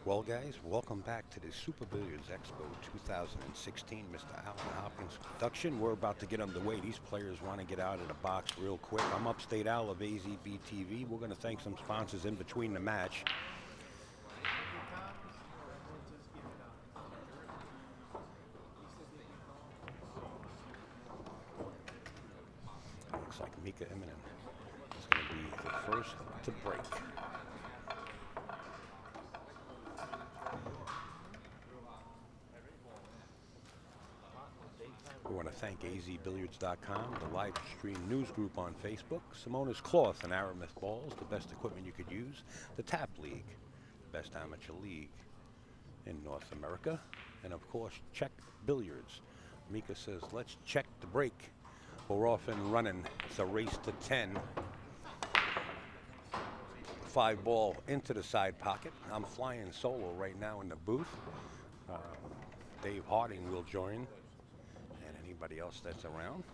Well, guys, welcome back to the Super Billiards Expo 2016. Mr. Alan Hopkins production. We're about to get underway. These players want to get out of the box real quick. I'm Upstate Al of AZB TV. We're going to thank some sponsors in between the match. Looks like Mika Immonen is going to be the first to break. We want to thank azbilliards.com, the live stream news group on Facebook, Simona's Cloth and Aramis Balls, the best equipment you could use, the Tap League, the best amateur league in North America, and of course, Check Billiards. Mika says, let's check the break. We're off and running. It's a race to 10. 5-ball into the side pocket. I'm flying solo right now in the booth. Dave Harding will join, and anybody else that's around.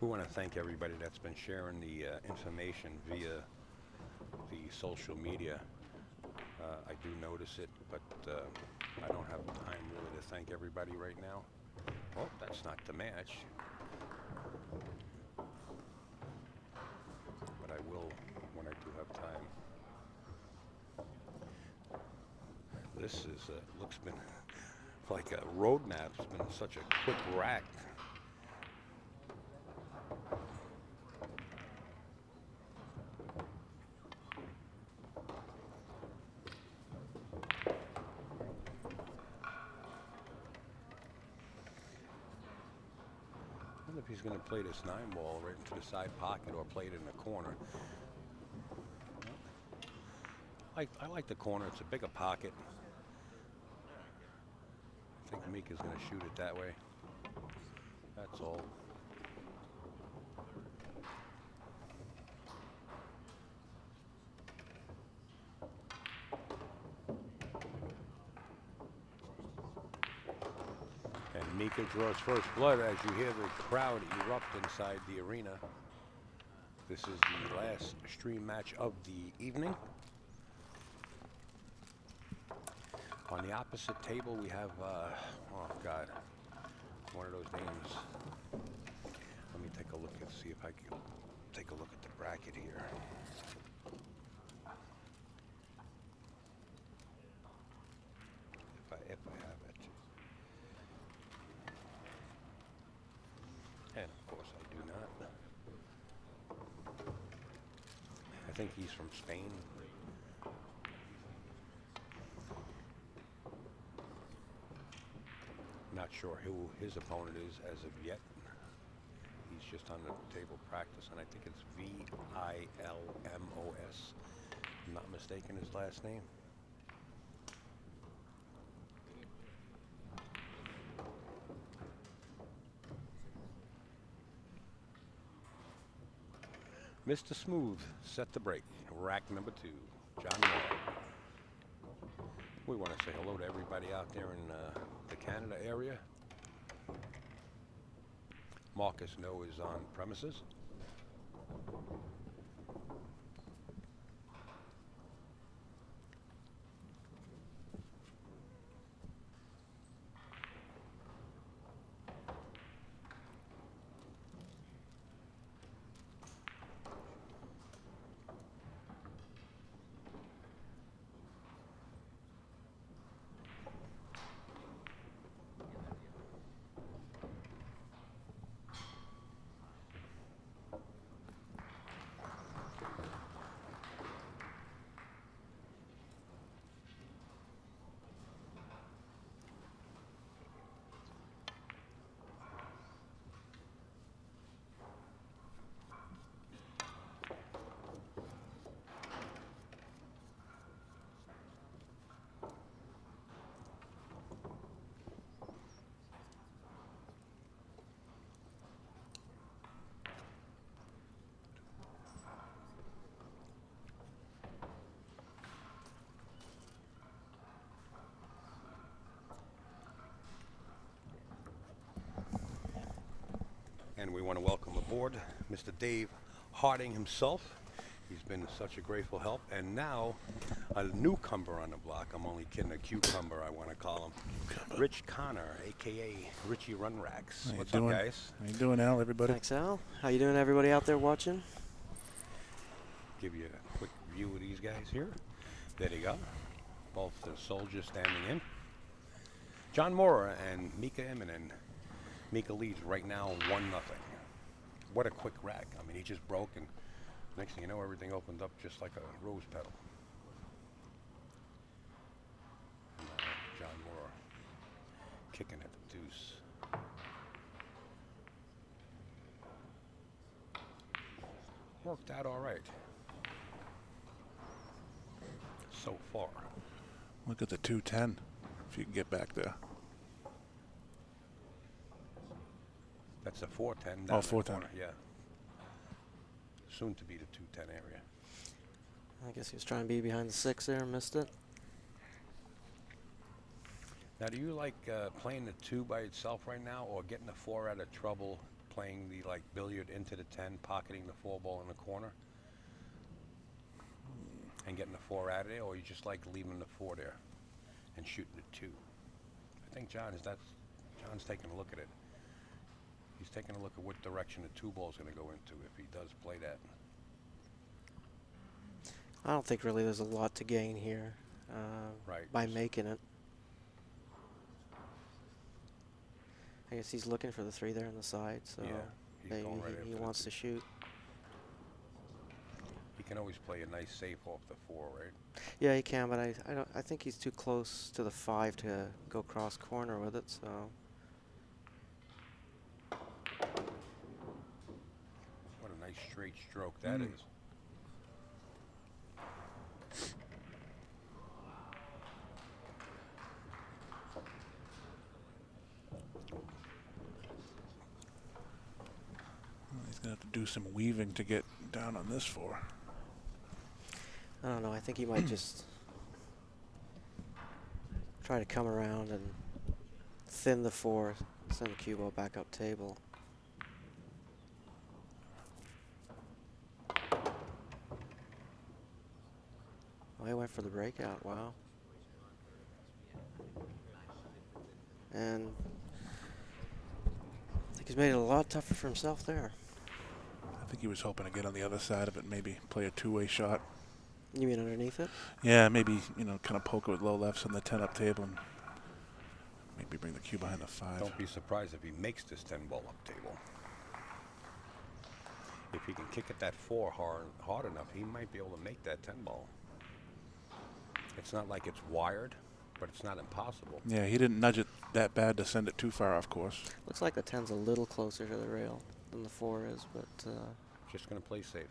We want to thank everybody that's been sharing the information via the social media. I do notice it, but I don't have time really to thank everybody right now. Oh, that's not the match. But I will when I do have time. This is looks been like a road map. It's been such a quick rack. I wonder if he's going to play this 9-ball right into the side pocket or play it in the corner. I like the corner. It's a bigger pocket. I think Mika's going to shoot it that way. That's all. And Mika draws first blood as you hear the crowd erupt inside the arena. This is the last stream match of the evening. On the opposite table, we have, oh God, one of those names. Let me take a look and see if I can take a look at the bracket here. If I have it. And of course I do not. I think he's from Spain. Not sure who his opponent is as of yet. He's just on the table practice, and I think it's Vilmos. I'm not mistaken his last name. Mr. Smooth set the break. Rack number 2, John Morra. We want to say hello to everybody out there in the Canada area. Marcus No is on premises. and we want to welcome aboard Mr. Dave Harding himself. He's been such a grateful help, and now a newcomer on the block. I'm only kidding, a cucumber, I want to call him. Rich Connor, aka Richie Runracks. What's up, guys? How you doing, Al? Everybody? Thanks, Al. How you doing, everybody out there watching? Give you a quick view of these guys here. There you go. Both the soldiers standing in. John Morra and Mika Immonen. Mika leads right now 1-0. What a quick rack. I mean, he just broke, and next thing you know, everything opened up just like a rose petal. And, John Morra kicking at the deuce. Worked out all right. So far. Look at the 210, if you can get back there. That's a 410. Oh, 410. Yeah. Soon to be the 210 area. I guess he was trying to be behind the 6 there and missed it. Now, do you like playing the 2 by itself right now, or getting the 4 out of trouble, playing the billiard into the 10, pocketing the 4 ball in the corner, and getting the 4 out of there, or you just like leaving the 4 there and shooting the 2? I think John's taking a look at it. He's taking a look at what direction the 2 ball is going to go into if he does play that. I don't think really there's a lot to gain here by making it. I guess he's looking for the 3 there on the side, so yeah, he wants to shoot. He can always play a nice safe off the 4, right? Yeah, he can, but I think he's too close to the 5 to go cross corner with it. So. What a nice straight stroke that is. He's going to have to do some weaving to get down on this 4. I don't know. I think he might just try to come around and thin the 4, send the cue ball back up table. Oh, he went for the breakout. Wow. And I think he's made it a lot tougher for himself there. I think he was hoping to get on the other side of it, maybe play a 2-way shot. You mean underneath it? Yeah, maybe, kind of poke it with low lefts on the 10 up table and maybe bring the cue behind the 5. Don't be surprised if he makes this 10 ball up table. If he can kick at that 4 hard enough, he might be able to make that 10 ball. It's not like it's wired, but it's not impossible. Yeah, he didn't nudge it that bad to send it too far off course. Looks like the 10's a little closer to the rail than the 4 is, but... Just going to play safe.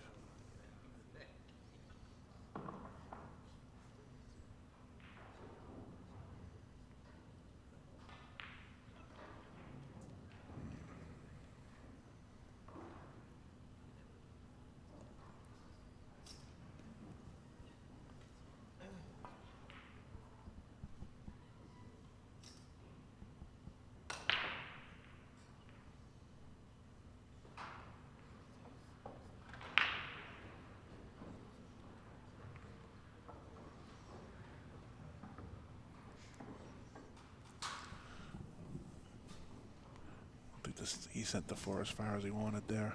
He sent the 4 as far as he wanted there.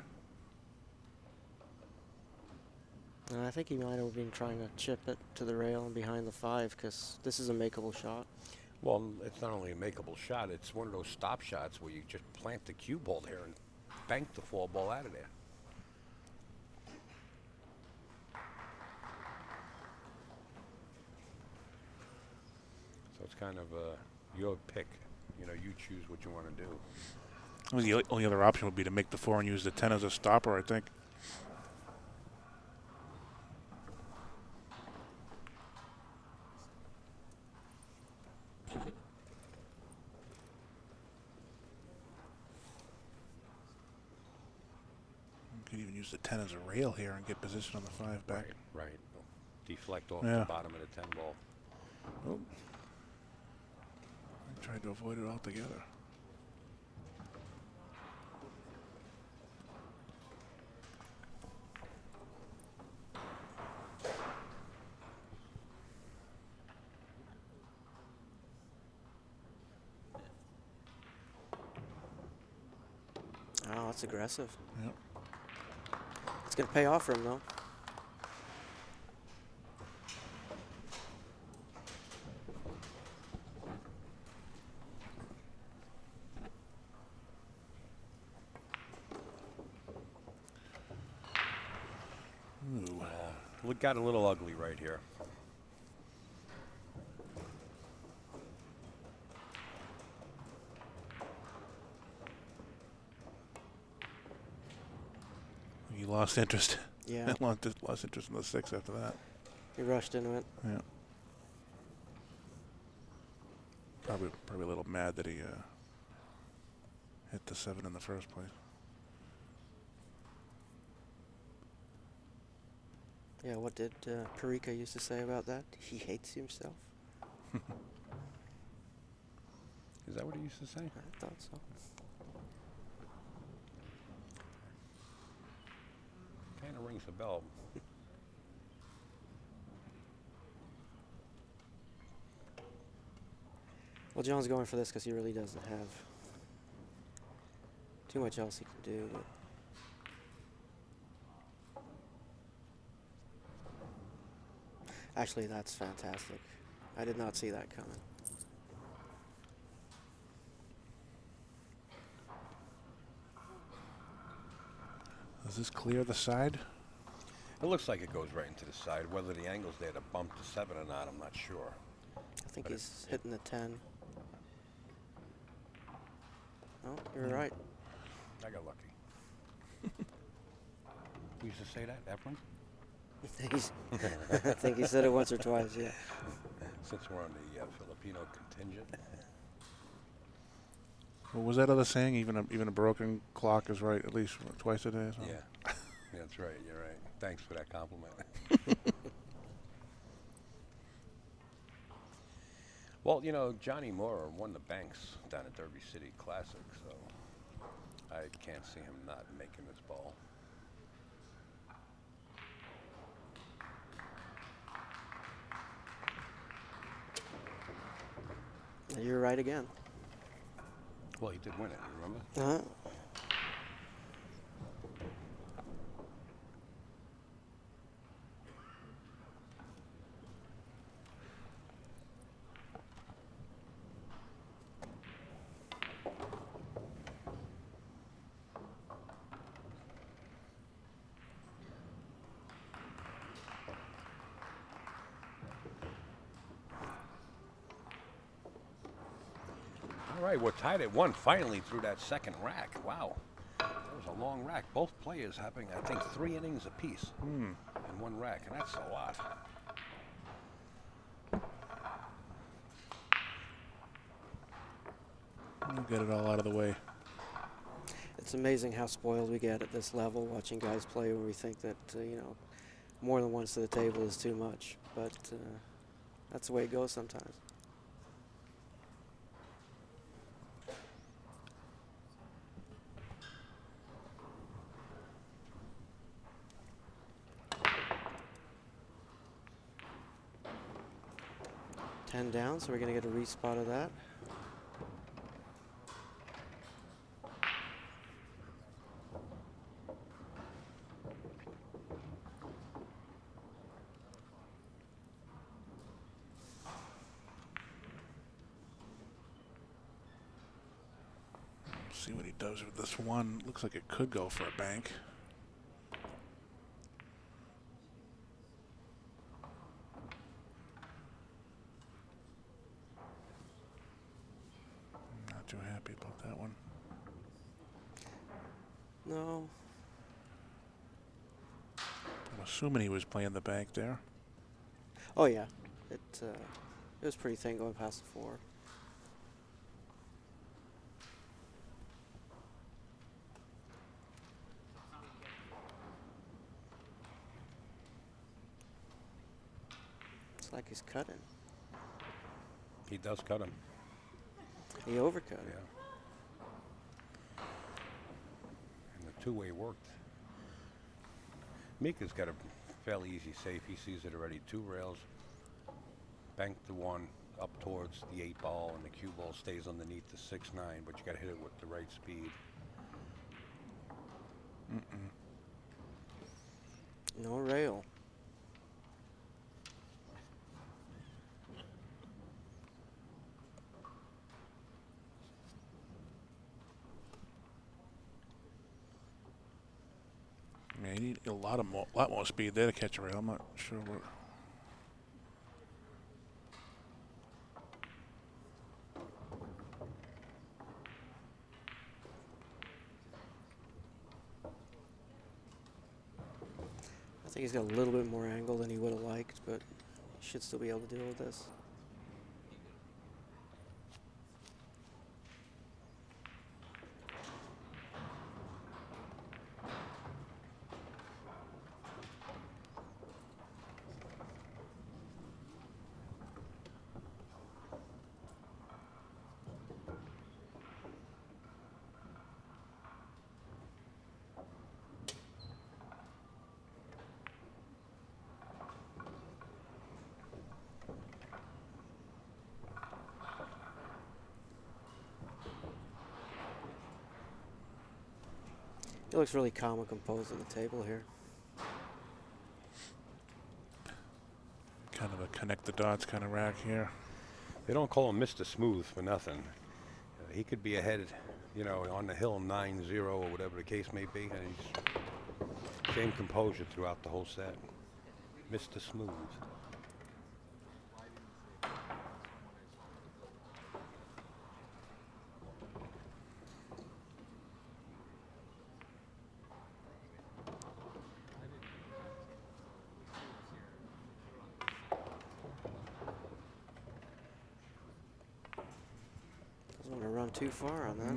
And I think he might have been trying to chip it to the rail and behind the 5, because this is a makeable shot. Well, it's not only a makeable shot, it's one of those stop shots where you just plant the cue ball there and bank the 4 ball out of there. So it's kind of your pick. You choose what you want to do. Well, the only other option would be to make the 4 and use the 10 as a stopper, I think. You could even use the 10 as a rail here and get position on the 5 back. Right. Deflect off the bottom of the 10 ball. Oh. I tried to avoid it altogether. it's aggressive. Yep. It's going to pay off for him, though. Ooh. It got a little ugly right here. He lost interest. Yeah. lost interest in the 6 after that. He rushed into it. Yeah. Probably a little mad that he hit the 7 in the first place. Yeah, what did Parika used to say about that? He hates himself. Is that what he used to say? I thought so. Kind of rings a bell. Well, John's going for this because he really doesn't have too much else he can do. But actually, that's fantastic. I did not see that coming. Does this clear the side? It looks like it goes right into the side. Whether the angle's there to bump the 7 or not, I'm not sure. I think But he's hitting the 10. Oh, you're right. I got lucky. We used to say that, Efren? I think he said it once or twice, yeah. Since we're on the Filipino contingent. What was that other saying? Even a broken clock is right at least twice a day or something? Yeah. That's right, you're right. Thanks for that compliment. Well, you know, Johnny Morra won the banks down at Derby City Classic, so I can't see him not making this ball. You're right again. Well, he did win it, remember? Uh-huh. All right, we're tied at 1 finally through that second rack. Wow. That was a long rack. Both players having, I think, 3 innings apiece in one rack, and that's a lot. We'll get it all out of the way. It's amazing how spoiled we get at this level, watching guys play when we think that, you know, more than once to the table is too much. But that's the way it goes sometimes. Ten down, so we're going to get a respot of that. See what he does with this one. Looks like it could go for a bank. Not too happy about that one. No. I'm assuming he was playing the bank there. Oh, yeah. It was pretty thin going past the 4. It's like he's cutting. He does cut him. He overcut. Yeah. And the two-way worked. Mika's got a fairly easy save. He sees it already. 2 rails. Bank the 1 up towards the 8 ball, and the cue ball stays underneath the 6-9, but you got to hit it with the right speed. No rail. Yeah, you need a lot more speed there to catch a rail. I'm not sure what. I think he's got a little bit more angle than he would have liked, but he should still be able to deal with this. He looks really calm and composed at the table here. Kind of a connect the dots kind of rack here. They don't call him Mr. Smooth for nothing. He could be ahead, you know, on the hill 9-0 or whatever the case may be, and he's same composure throughout the whole set. Mr. Smooth. Doesn't want to run too far on that.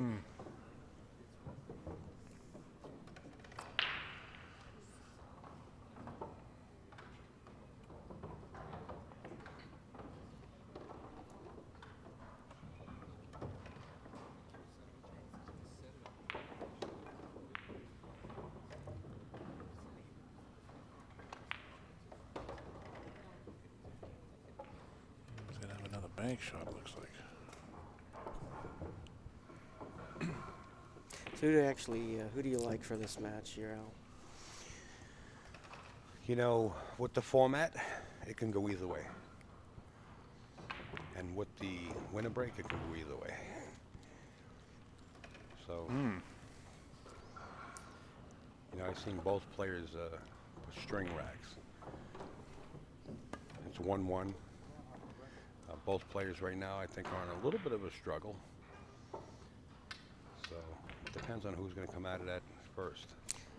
He's gonna have another bank shot, it looks like. So who do you like for this match here, Al? You know, with the format, it can go either way. And with the winner break, it can go either way. So, you know, I've seen both players with string racks. It's 1-1. Both players right now, I think, are in a little bit of a struggle. So, it depends on who's going to come out of that first.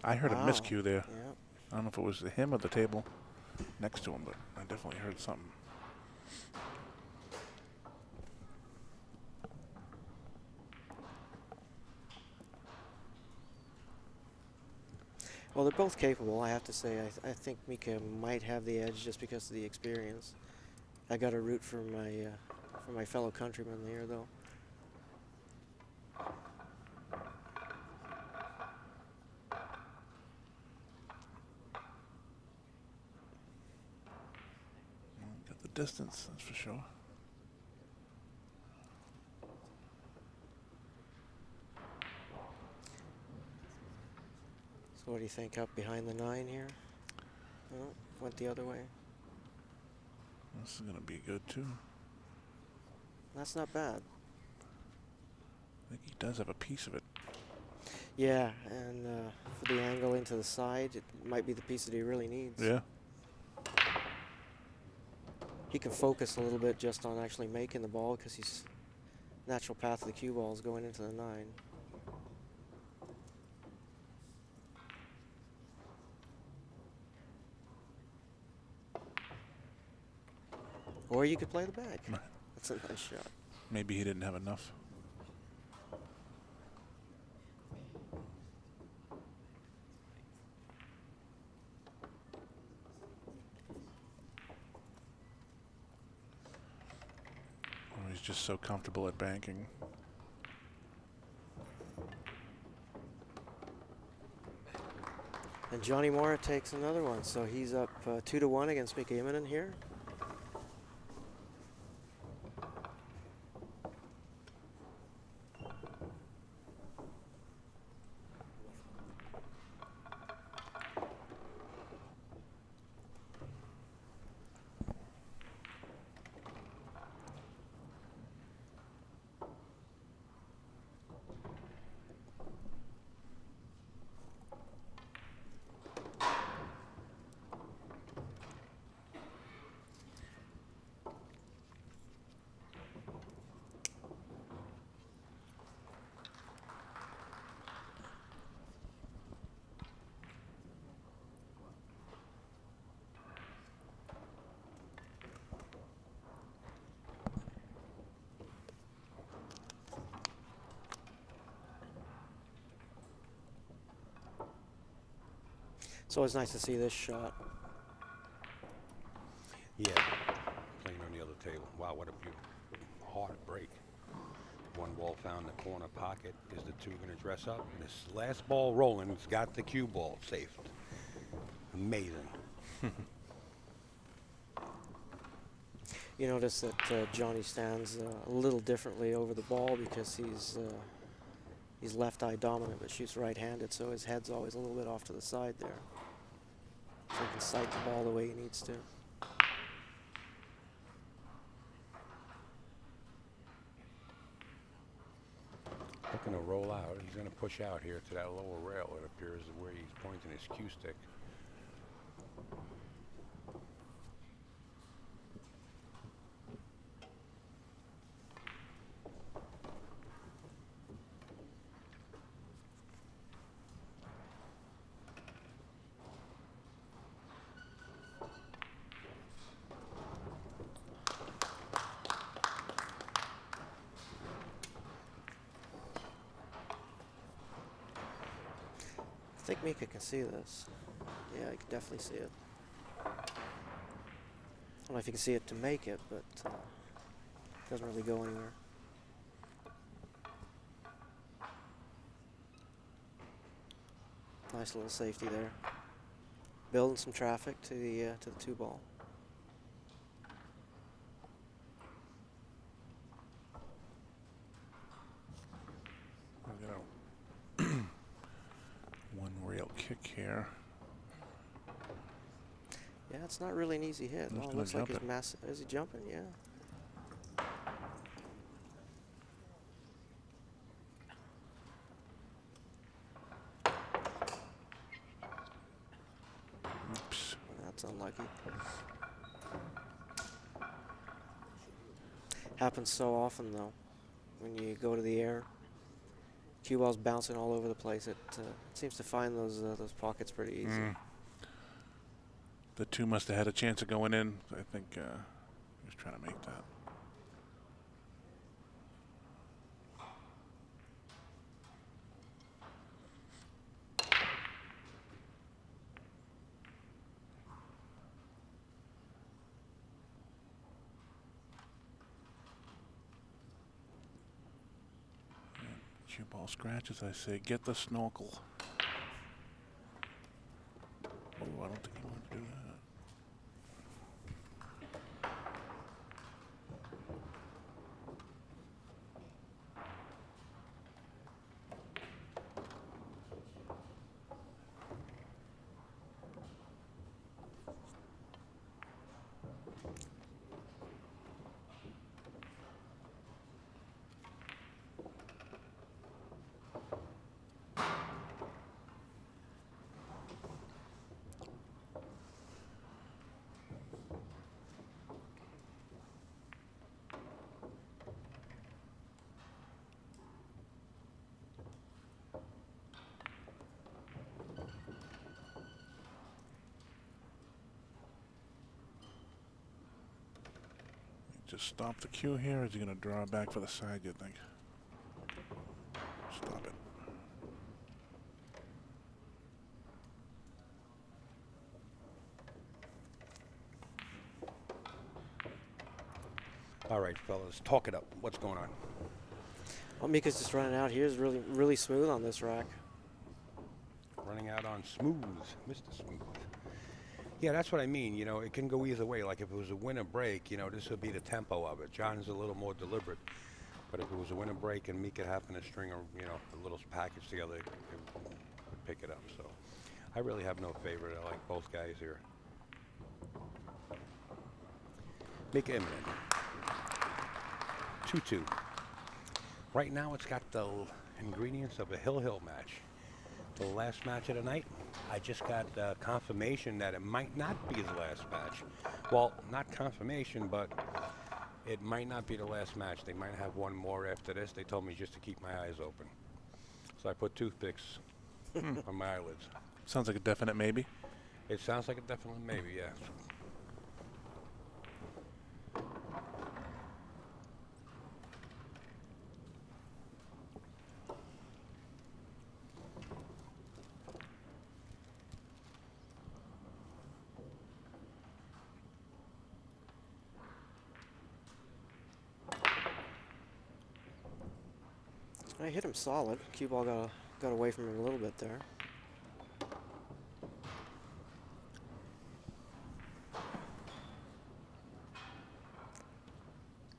I heard a miscue there. Yeah. I don't know if it was him or the table next to him, but I definitely heard something. Well, they're both capable, I have to say. I think Mika might have the edge just because of the experience. I got to root for my fellow countrymen here, though. Got the distance, that's for sure. So what do you think, up behind the 9 here? Oh, went the other way. This is going to be good, too. That's not bad. I think he does have a piece of it. Yeah, and for the angle into the side, it might be the piece that he really needs. Yeah. He can focus a little bit just on actually making the ball because his natural path of the cue ball is going into the 9. Or you could play the bag. That's a nice shot. Maybe he didn't have enough. Or he's just so comfortable at banking. And Johnny Morra takes another one, so he's up 2-1 against Mika Immonen here. It's always nice to see this shot. Yeah, playing on the other table. Wow, what a beautiful hard break. One ball found in the corner pocket. Is the two going to dress up? And this last ball rolling, it's got the cue ball saved. Amazing. You notice that Johnny stands a little differently over the ball because he's left eye dominant but shoots right-handed, so his head's always a little bit off to the side there. So he can sight the ball the way he needs to. Looking to roll out. He's going to push out here to that lower rail, it appears, where he's pointing his cue stick. I think Mika can see this. Yeah, he can definitely see it. I don't know if you can see it to make it, but it doesn't really go anywhere. Nice little safety there. Building some traffic to the two ball. One real kick here. Yeah, it's not really an easy hit. He's Oh, it gonna looks like jump he's it. massive. Is he jumping? Yeah. Oops. That's unlucky. Happens so often though. When you go to the air, cue ball's bouncing all over the place. It seems to find those pockets pretty easy. The two must have had a chance of going in. I think he was trying to make that. Cue ball scratches, I say, get the snorkel. Oh, I don't think he wanted to do that. Just stop the cue here, or is he going to draw back for the side, you think? Stop it. All right, fellas, talk it up. What's going on? Well, Mika's just running out here. Is really smooth on this rack. Running out on smooth, Mr. Smooth. Yeah, that's what I mean. You know, it can go either way. Like if it was a win or break, you know, this would be the tempo of it. John's a little more deliberate. But if it was a win or break and Mika happened to string a little package together, it would pick it up. So I really have no favorite. I like both guys here. Mika Immonen. 2-2. Right now it's got the ingredients of a hill match. The last match of the night, I just got confirmation that it might not be the last match. Well, not confirmation, but it might not be the last match. They might have one more after this. They told me just to keep my eyes open. So I put toothpicks on my eyelids. Sounds like a definite maybe. It sounds like a definite maybe, yeah. I hit him solid. Cue ball got away from him a little bit there.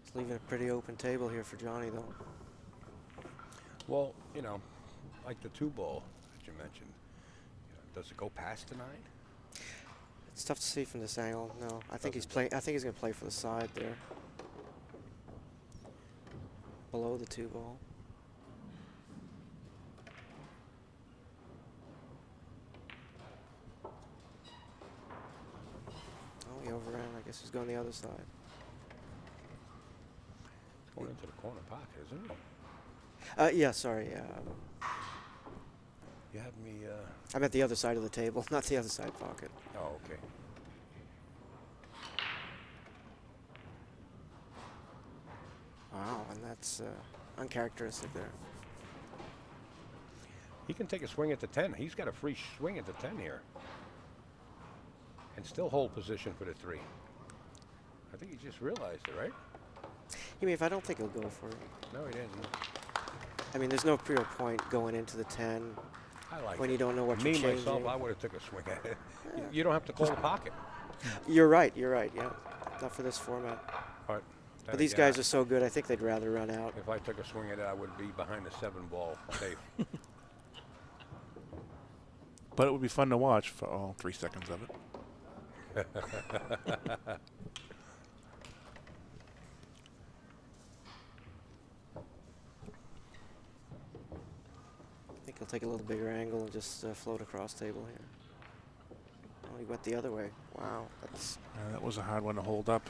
It's leaving a pretty open table here for Johnny, though. Well, you know, like the 2-ball that you mentioned, does it go past the 9? It's tough to see from this angle. No, I think he's Doesn't. playing. I think he's going to play for the side there, below the 2-ball. Oh, he overran. I guess he's going the other side. It's going into the corner pocket, isn't it? Yeah, sorry. You have me. I'm at the other side of the table, not the other side pocket. Oh, okay. Wow, and that's uncharacteristic there. He can take a swing at the 10. He's got a free swing at the 10 here. And still hold position for the 3. I think he just realized it, right? You mean if I don't think he'll go for it? No, he didn't. I mean, there's no real point going into the 10 I like when it. you don't know what Me, you're changing. myself, I would have took a swing at it. You don't have to call the pocket. You're right, yeah. Not for this format. But These guys are so good, I think they'd rather run out. If I took a swing at it, I would be behind the 7-ball safe. But it would be fun to watch for all 3 seconds of it. I think he'll take a little bigger angle and just float across table here. Oh, he went the other way. Wow, that's. That was a hard one to hold up.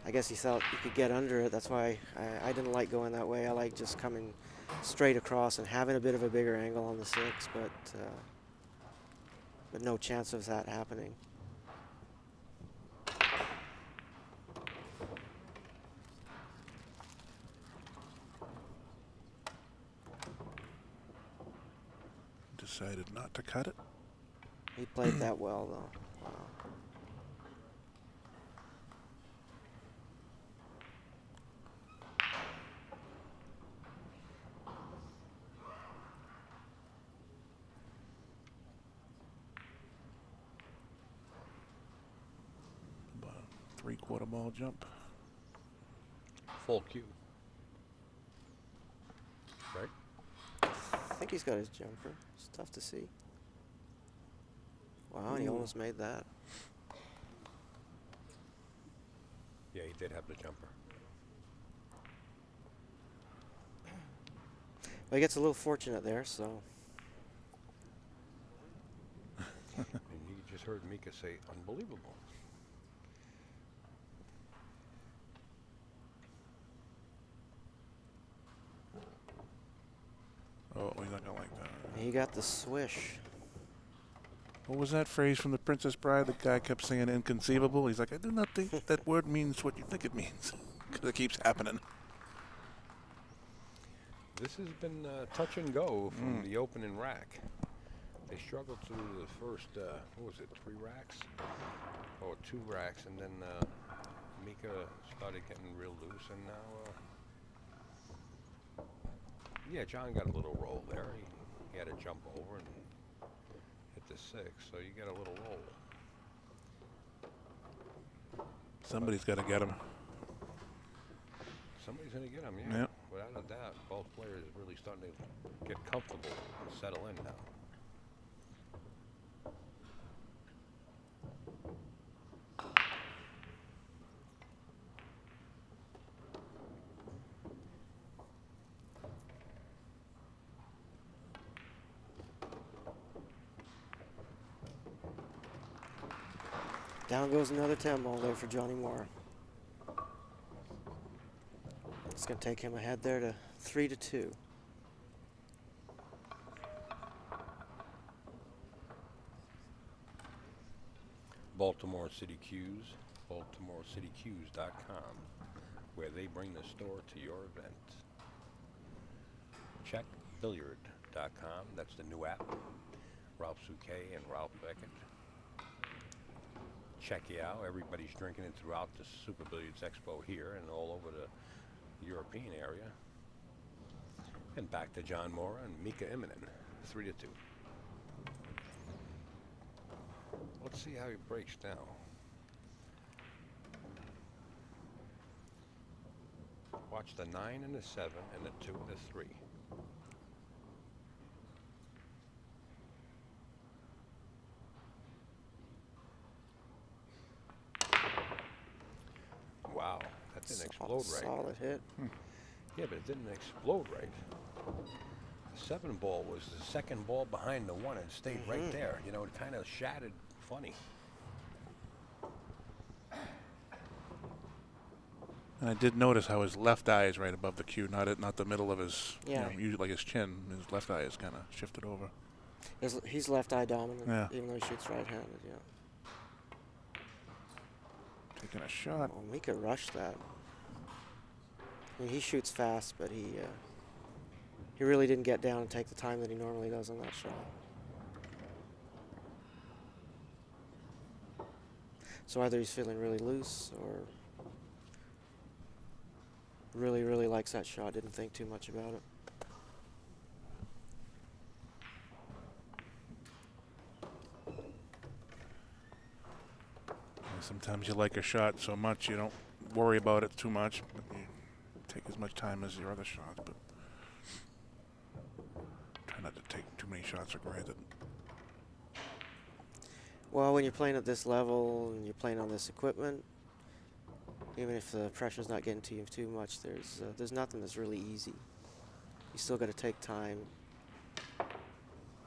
I guess he thought he could get under it. That's why I didn't like going that way. I like just coming straight across and having a bit of a bigger angle on the 6, but no chance of that happening. Decided not to cut it. He played that well, though. Wow. About a 3/4 ball jump. Full cue. Right? I think he's got his jumper. It's tough to see. Wow, and he almost made that. Yeah, he did have the jumper. Well, he gets a little fortunate there, so. And you just heard Mika say, unbelievable. Oh, he's not going to like that. He got the swish. What was that phrase from The Princess Bride? The guy kept saying inconceivable. He's like, I do not think that word means what you think it means. Because it keeps happening. This has been touch and go from the opening rack. They struggled through the first, what was it, 3 racks? Or 2 racks, and then Mika started getting real loose, and now, yeah, John got a little roll there. He had to jump over and hit the 6, so you get a little roll. Somebody's got to get him. Somebody's going to get him, yeah. Yep. Without a doubt. Both players are really starting to get comfortable and settle in now. Down goes another 10-ball there for Johnny Morra. It's going to take him ahead there to 3-2. Baltimore City Cues, BaltimoreCityCues.com, where they bring the store to your event. Check Billiard.com, that's the new app. Ralph Souquet and Ralph Beckett. Check you out. Everybody's drinking it throughout the Super Billiards Expo here and all over the European area. second back to John Morra and Mika Immonen, 3-2. Let's see how he breaks now. Watch the 9 and the 7 and the 2 and the 3. Wow, that didn't explode right. Solid hit. Yeah, but it didn't explode right. The 7 ball was the second ball behind the 1 and stayed right there. You know, it kind of shattered funny. And I did notice how his left eye is right above the cue, not the middle of his, Yeah. usually like his chin. His left eye is kind of shifted over. He's left eye dominant, Yeah. even though he shoots right-handed. Yeah. Taking a shot. Well, Mika rushed that. I mean, he shoots fast, but he really didn't get down and take the time that he normally does on that shot. So either he's feeling really loose or really, really likes that shot, didn't think too much about it. Sometimes you like a shot so much you don't worry about it too much, but you take as much time as your other shots, but try not to take too many shots for granted. Well, when you're playing at this level and you're playing on this equipment, even if the pressure's not getting to you too much, there's nothing that's really easy. You still got to take time.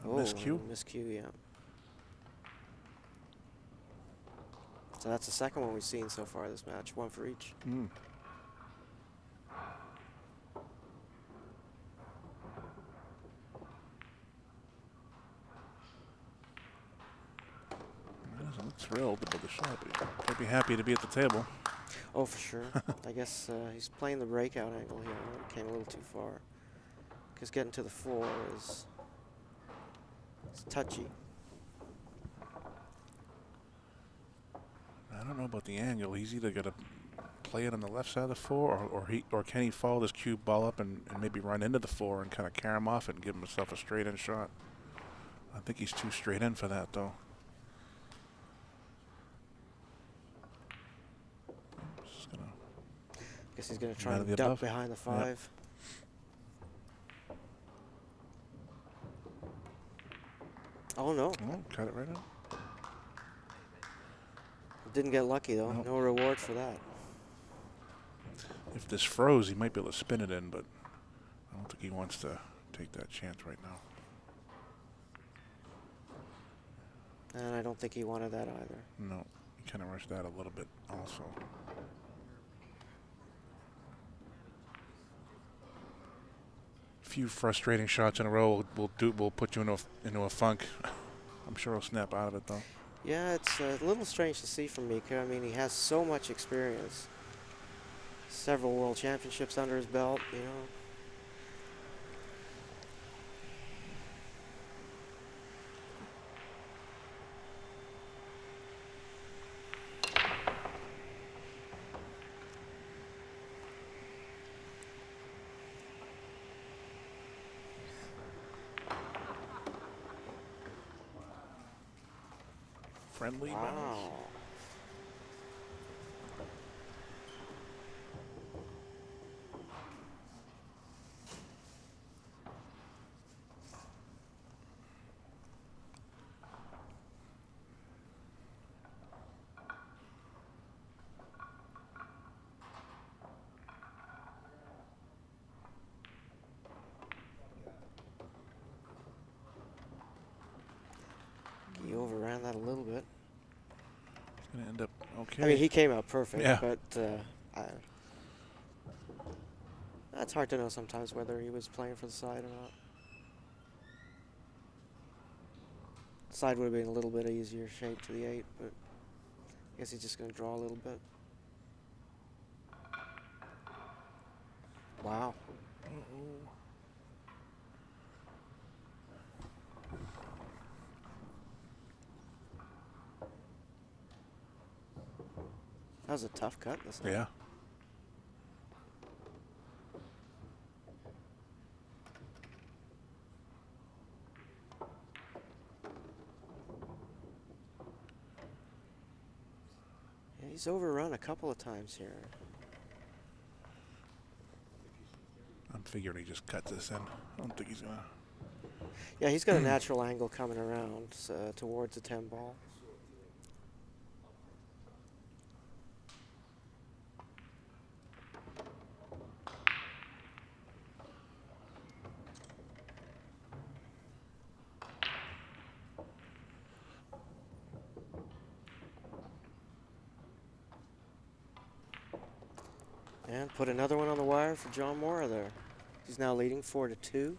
Miscue? Miscue, yeah. So that's the second one we've seen so far this match, 1 for each. He doesn't look thrilled about the shot, but he might be happy to be at the table. Oh, for sure. I guess he's playing the breakout angle here. Came a little too far. Because getting to the 4 is touchy. I don't know about the angle. He's either got to play it on the left side of the 4, or can he follow this cue ball up and maybe run into the 4 and kind of carry him off and give himself a straight-in shot. I think he's too straight in for that, though. Guess he's going to try and duck behind the 5. Yep. Oh, no. Oh, cut it right out. Didn't get lucky, though. Nope. No reward for that. If this froze, he might be able to spin it in, but I don't think he wants to take that chance right now. And I don't think he wanted that either. No, he kind of rushed that a little bit also. A few frustrating shots in a row will put you into a funk. I'm sure he'll snap out of it, though. Yeah, it's a little strange to see from Mika. I mean, he has so much experience. Several world championships under his belt, you know. Friendly bounce. Wow. He overran that a little bit. It's going to end up okay. I mean, he came out perfect, Yeah. but it's hard to know sometimes whether he was playing for the side or not. Side would have been a little bit easier shape to the 8, but I guess he's just going to draw a little bit. Wow. That was a tough cut this time. Yeah. He's overrun a couple of times here. I'm figuring he just cuts this in. I don't think he's going to. Yeah, he's got a natural angle coming around towards the 10 ball. And put another one on the wire for John Morra there. He's now leading 4-2.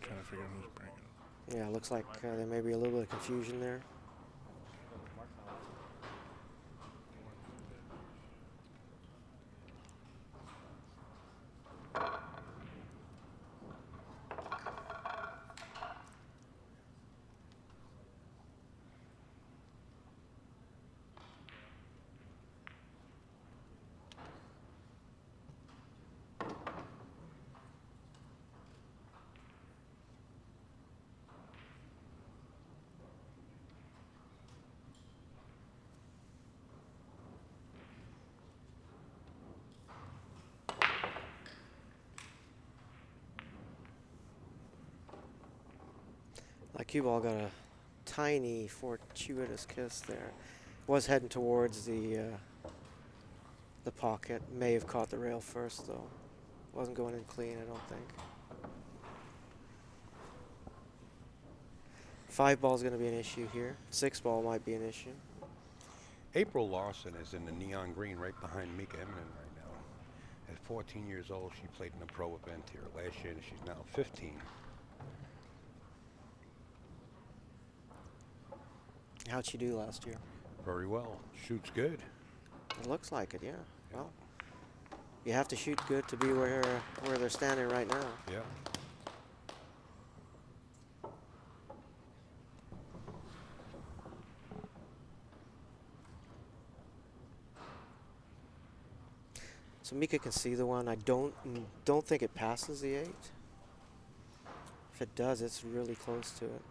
Trying to figure out who's breaking. Yeah, looks like there may be a little bit of confusion there. That cue ball got a tiny fortuitous kiss there. Was heading towards the pocket. May have caught the rail first though. Wasn't going in clean, I don't think. 5 ball is going to be an issue here. 6 ball might be an issue. April Larson is in the neon green right behind Mika Immonen right now. At 14 years old, she played in a pro event here last year, and she's now 15. How'd she do last year? Very well. Shoots good. It looks like it, yeah. Well, you have to shoot good to be where they're standing right now. Yeah. So Mika can see the one. I don't think it passes the 8. If it does, it's really close to it.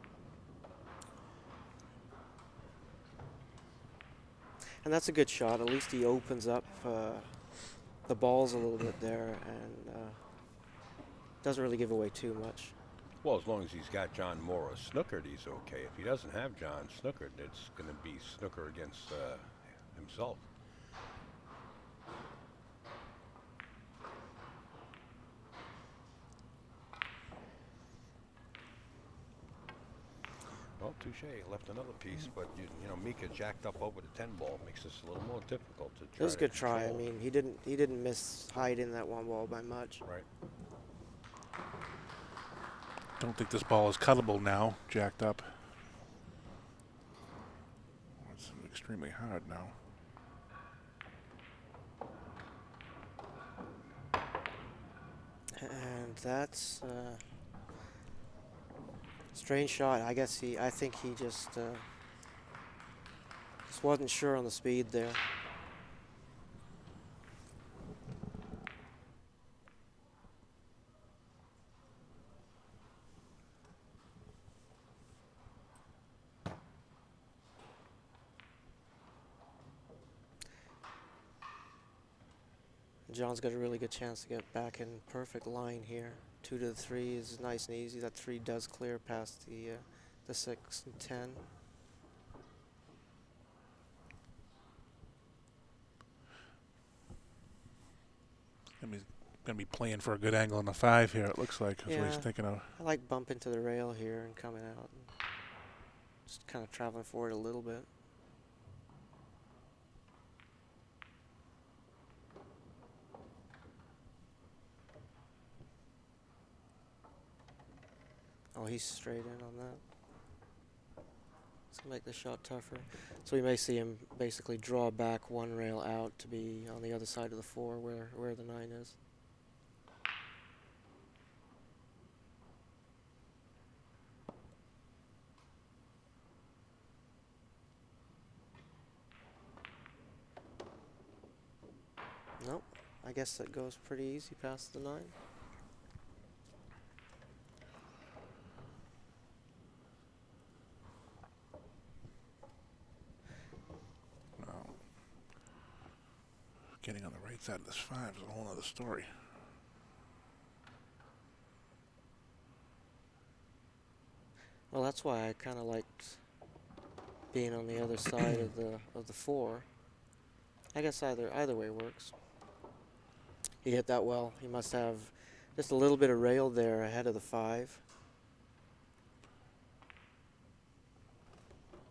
And that's a good shot. At least he opens up the balls a little bit there and doesn't really give away too much. Well, as long as he's got John Morra snookered, he's okay. If he doesn't have John snookered, it's going to be snooker against himself. Well, touche. Left another piece, but you know, Mika jacked up over the 10 ball. Makes this a little more difficult to try. It was a good to try. I control. mean, he didn't miss hide in that 1 ball by much. Right. Don't think this ball is cuttable now, jacked up. It's extremely hard now. And that's strange shot. I think he just wasn't sure on the speed there. John's got a really good chance to get back in perfect line here. 2 to the 3 is nice and easy. That 3 does clear past the 6 and 10. And he's going to be playing for a good angle on the 5 here, it looks like. That's what he's Yeah. thinking of. I like bump into the rail here and coming out. And just kind of traveling forward a little bit. Oh, he's straight in on that. It's going to make the shot tougher. So we may see him basically draw back 1 rail out to be on the other side of the 4 where the 9 is. I guess that goes pretty easy past the 9. Well, getting on the right side of this 5 is a whole other story. Well, that's why I kind of liked being on the other side of the 4. I guess either way works. He hit that well. He must have just a little bit of rail there ahead of the 5.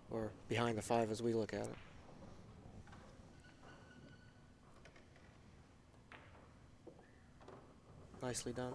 Or behind the 5 as we look at it. Nicely done.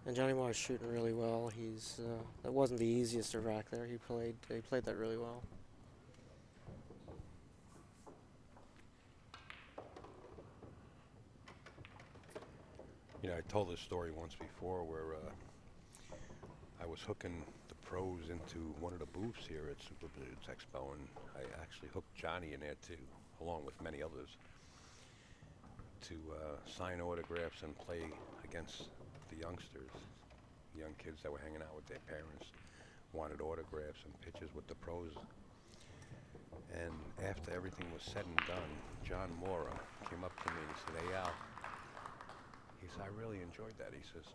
And Johnny Morra's shooting really well. He's that wasn't the easiest to rack there. He played that really well. You know, I told this story once before where I was hooking the pros into one of the booths here at Billiards Expo, and I actually hooked Johnny in there too, along with many others, to sign autographs and play against the youngsters, young kids that were hanging out with their parents, wanted autographs and pictures with the pros. And after everything was said and done, John Morra came up to me and he said, "Hey Al," he said, "I really enjoyed that." He says,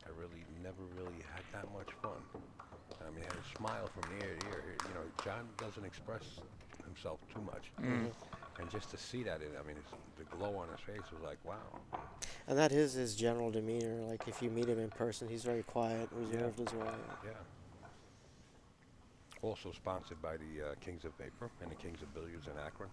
"I really never really had that much fun." I mean, he had a smile from ear to ear. You know, John doesn't express himself too much. And just to see that, I mean, the glow on his face was like, wow. And that is his general demeanor. Like if you meet him in person, he's very quiet, reserved as well. Yeah. Also sponsored by the Kings of Vapor and the Kings of Billiards in Akron.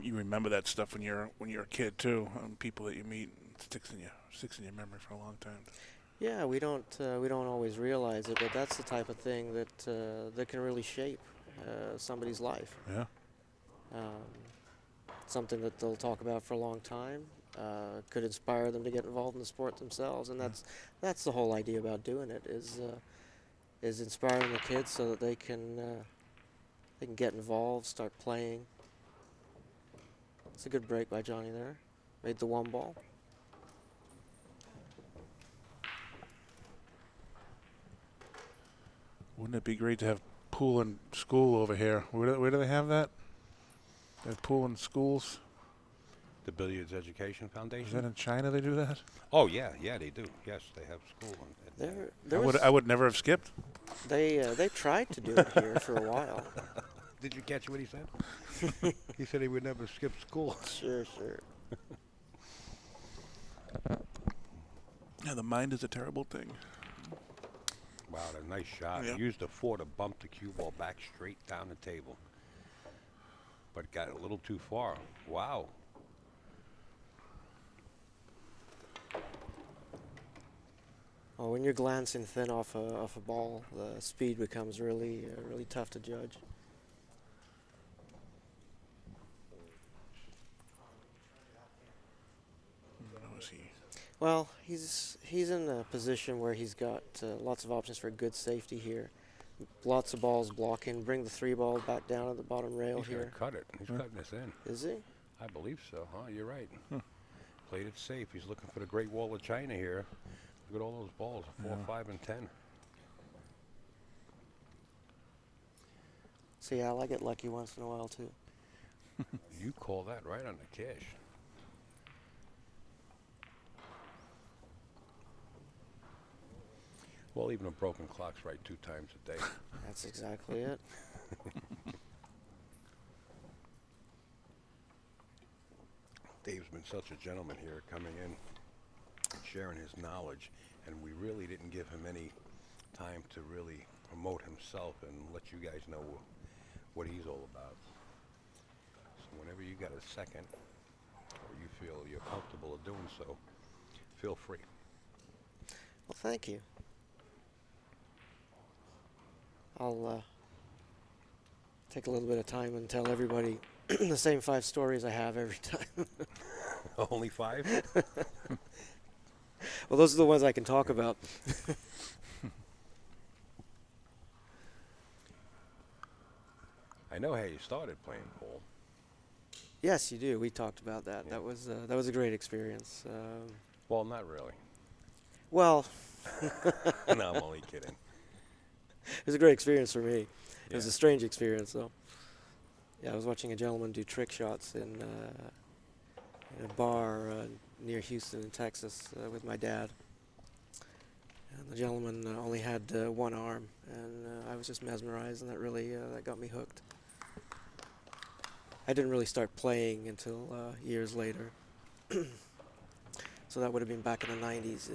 You remember that stuff when you're a kid too. People that you meet, sticks in your memory for a long time. Yeah, we don't always realize it, but that's the type of thing that can really shape somebody's life. Yeah. Something that they'll talk about for a long time. Could inspire them to get involved in the sport themselves, and that's the whole idea about doing it is inspiring the kids so that they can get involved, start playing. It's a good break by Johnny there. Made the 1 ball. Wouldn't it be great to have pool and school over here? Where do they have that? They have pool in schools. The Billiards Education Foundation. Is that in China they do that? Oh yeah, they do. Yes, they have school. I would never have skipped. They tried to do it here for a while. Did you catch what he said? He said he would never skip school. Sure. Yeah, the mind is a terrible thing. Wow, a nice shot. Yep. Used the 4 to bump the cue ball back straight down the table. But got a little too far. Wow. Oh, when you're glancing thin off a ball, the speed becomes really tough to judge. How is he? Well, he's in a position where he's got lots of options for good safety here. Lots of balls blocking. Bring the 3 ball back down at the bottom rail He's here. gonna cut it. He's cutting this in. Is he? I believe so. Huh? You're right. Played it safe. He's looking for the Great Wall of China here. Look at all those balls. 4, 5, and 10. See, Al, I get lucky once in a while too. You call that right on the cash. Well, even a broken clock's right 2 times a day. That's exactly it. Dave's been such a gentleman here, coming in, sharing his knowledge, and we really didn't give him any time to really promote himself and let you guys know what he's all about. So whenever you got a second, or you feel you're comfortable of doing so, feel free. Well, thank you. I'll take a little bit of time and tell everybody the same 5 stories I have every time. Only 5? Well, those are the ones I can talk about. I know how you started playing pool. Yes, you do. We talked about that. Yeah. That was a great experience. Well, not really. Well, No, I'm only kidding. it was a great experience for me. It was Yeah. a strange experience, though. Yeah, I was watching a gentleman do trick shots in a bar near Houston in Texas with my dad. And the gentleman only had 1 arm, and I was just mesmerized, and that really that got me hooked. I didn't really start playing until years later. So that would have been back in the 90s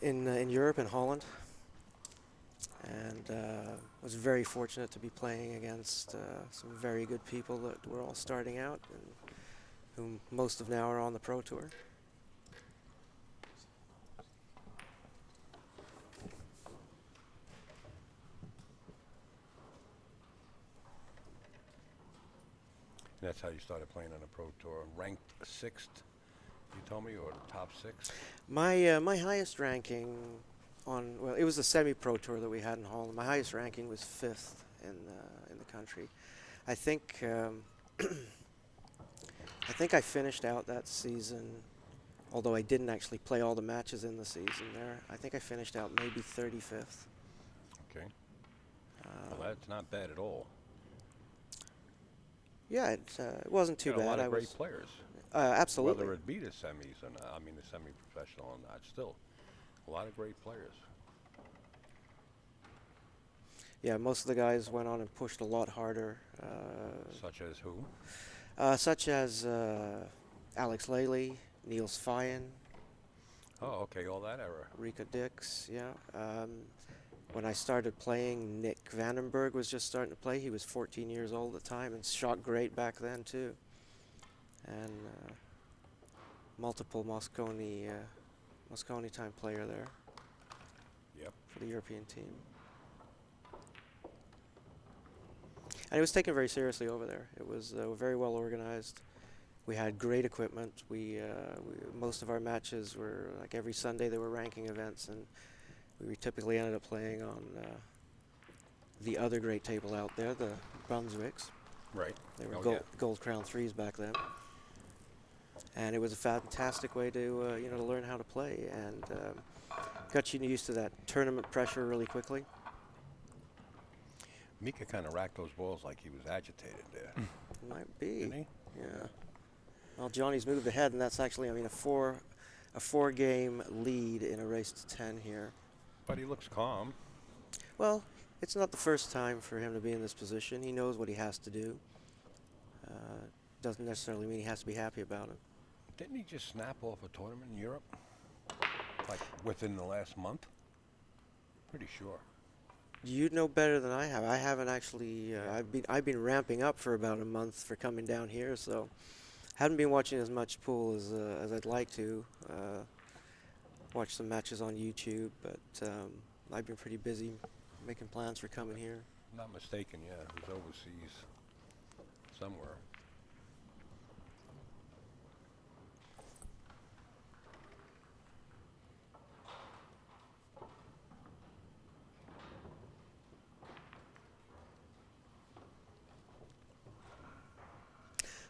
in Europe, in Holland. And was very fortunate to be playing against some very good people that were all starting out, and whom most of now are on the Pro Tour. That's how you started playing on the Pro Tour. Ranked 6th, you told me, or the top 6? My highest ranking on, well, it was the semi-pro tour that we had in Holland. My highest ranking was 5th in the country. I think I think I finished out that season, although I didn't actually play all the matches in the season there. I think I finished out maybe 35th. Okay. Well, that's not bad at all. Yeah, it wasn't too Got bad. a lot I of great was players. absolutely. Whether it be the semis or not, I mean the semi-professional or not, still a lot of great players. Yeah, most of the guys went on and pushed a lot harder. Such as who? Such as Alex Lely, Niels Fyen, Oh, okay, all that era. Rika Dix, yeah. When I started playing, Nick Vandenberg was just starting to play. He was 14 years old at the time and shot great back then, too. And multiple Mosconi time player there. Yep. For the European team. And it was taken very seriously over there. It was very well organized. We had great equipment. Most of our matches were, like every Sunday, there were ranking events, and we typically ended up playing on the other great table out there, the Brunswicks. Right. They were Oh, yeah. gold crown 3s back then. And it was a fantastic way to to learn how to play, and got you used to that tournament pressure really quickly. Mika kind of racked those balls like he was agitated there. Might be. Didn't he? Yeah. Well, Johnny's moved ahead, and that's actually, a 4-game lead in a race to 10 here. But he looks calm. Well, it's not the first time for him to be in this position. He knows what he has to do. Doesn't necessarily mean he has to be happy about it. Didn't he just snap off a tournament in Europe? Like within the last month? Pretty sure. You know better than I have. I haven't actually. I've been ramping up for about a month for coming down here, so haven't been watching as much pool as I'd like to. Watch some matches on YouTube, but I've been pretty busy making plans for coming here. Not mistaken, yeah. He was overseas somewhere.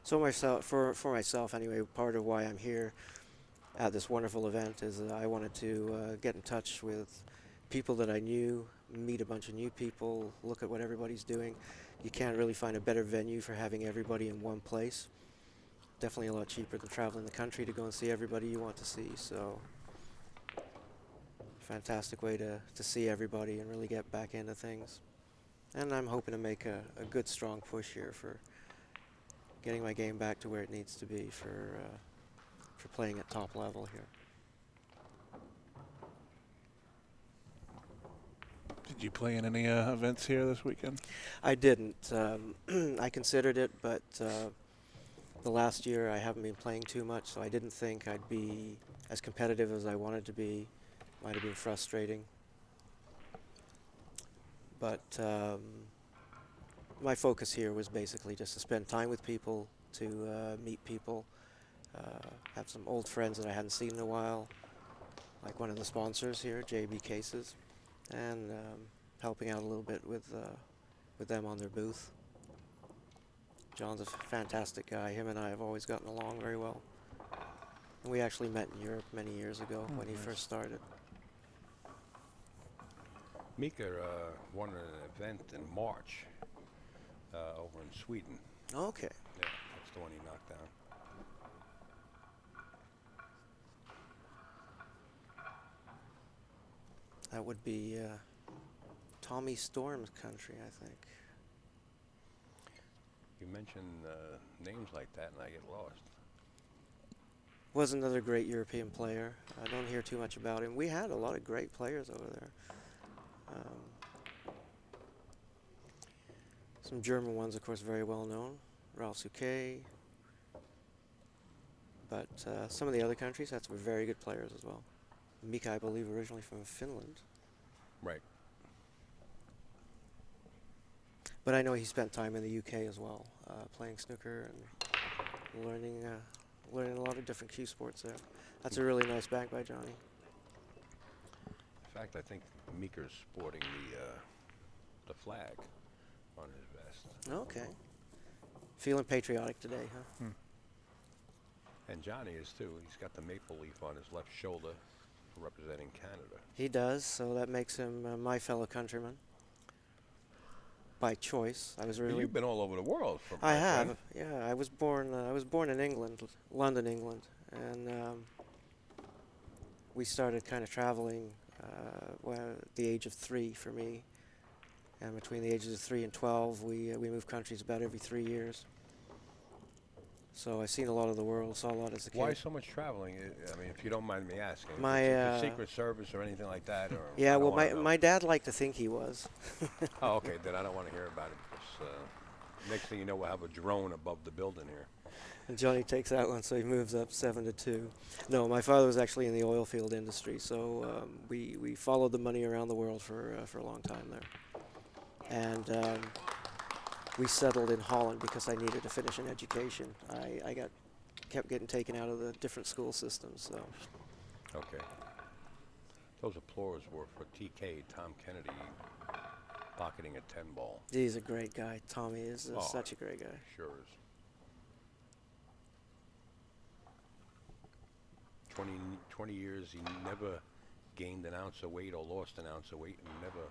So for myself anyway, part of why I'm here at this wonderful event is that I wanted to get in touch with people that I knew, meet a bunch of new people, look at what everybody's doing. You can't really find a better venue for having everybody in one place. Definitely a lot cheaper than traveling the country to go and see everybody you want to see. So fantastic way to see everybody and really get back into things. And I'm hoping to make a good strong push here for getting my game back to where it needs to be for playing at top level here. you play in any events here this weekend? I didn't. I considered it, but the last year I haven't been playing too much, so I didn't think I'd be as competitive as I wanted to be. Might have been frustrating. But my focus here was basically just to spend time with people, to meet people, have some old friends that I hadn't seen in a while, like one of the sponsors here, JB Cases, and helping out a little bit with them on their booth. John's a fantastic guy. Him and I have always gotten along very well. And we actually met in Europe many years ago when he first started. Mika won an event in March over in Sweden. Okay. Yeah, that's the one he knocked down. That would be Tommy Storm's country, I think. You mention names like that and I get lost. Was another great European player. I don't hear too much about him. We had a lot of great players over there. Some German ones, of course, very well known. Ralph Souquet. But some of the other countries had some very good players as well. Mika, I believe, originally from Finland. Right. But I know he spent time in the UK as well, playing snooker and learning a lot of different cue sports there. That's a really nice bag by Johnny. In fact, I think Mika's sporting the flag on his vest. Okay. Feeling patriotic today, huh? And Johnny is too. He's got the maple leaf on his left shoulder representing Canada. He does, so that makes him my fellow countryman. By choice. I was really. You've been all over the world. I have. Yeah, I was born in England, London, England, and we started kind of traveling at the age of 3 for me. And between the ages of 3 and 12, we moved countries about every 3 years. So I've seen a lot of the world, saw a lot as a kid. Why so much traveling? I mean, if you don't mind me asking. My is it the Secret Service or anything like that? Or yeah, well, my dad liked to think he was. Oh, okay. Then I don't want to hear about it because next thing you know, we'll have a drone above the building here. And Johnny takes that one, so he moves up 7-2. No, my father was actually in the oil field industry, so we followed the money around the world for a long time there. And we settled in Holland because I needed to finish an education. I kept getting taken out of the different school systems. So. Okay. Those applause were for TK, Tom Kennedy, pocketing a 10 ball. He's a great guy. Tommy is such a great guy. Sure is. 20 years, he never gained an ounce of weight or lost an ounce of weight, and never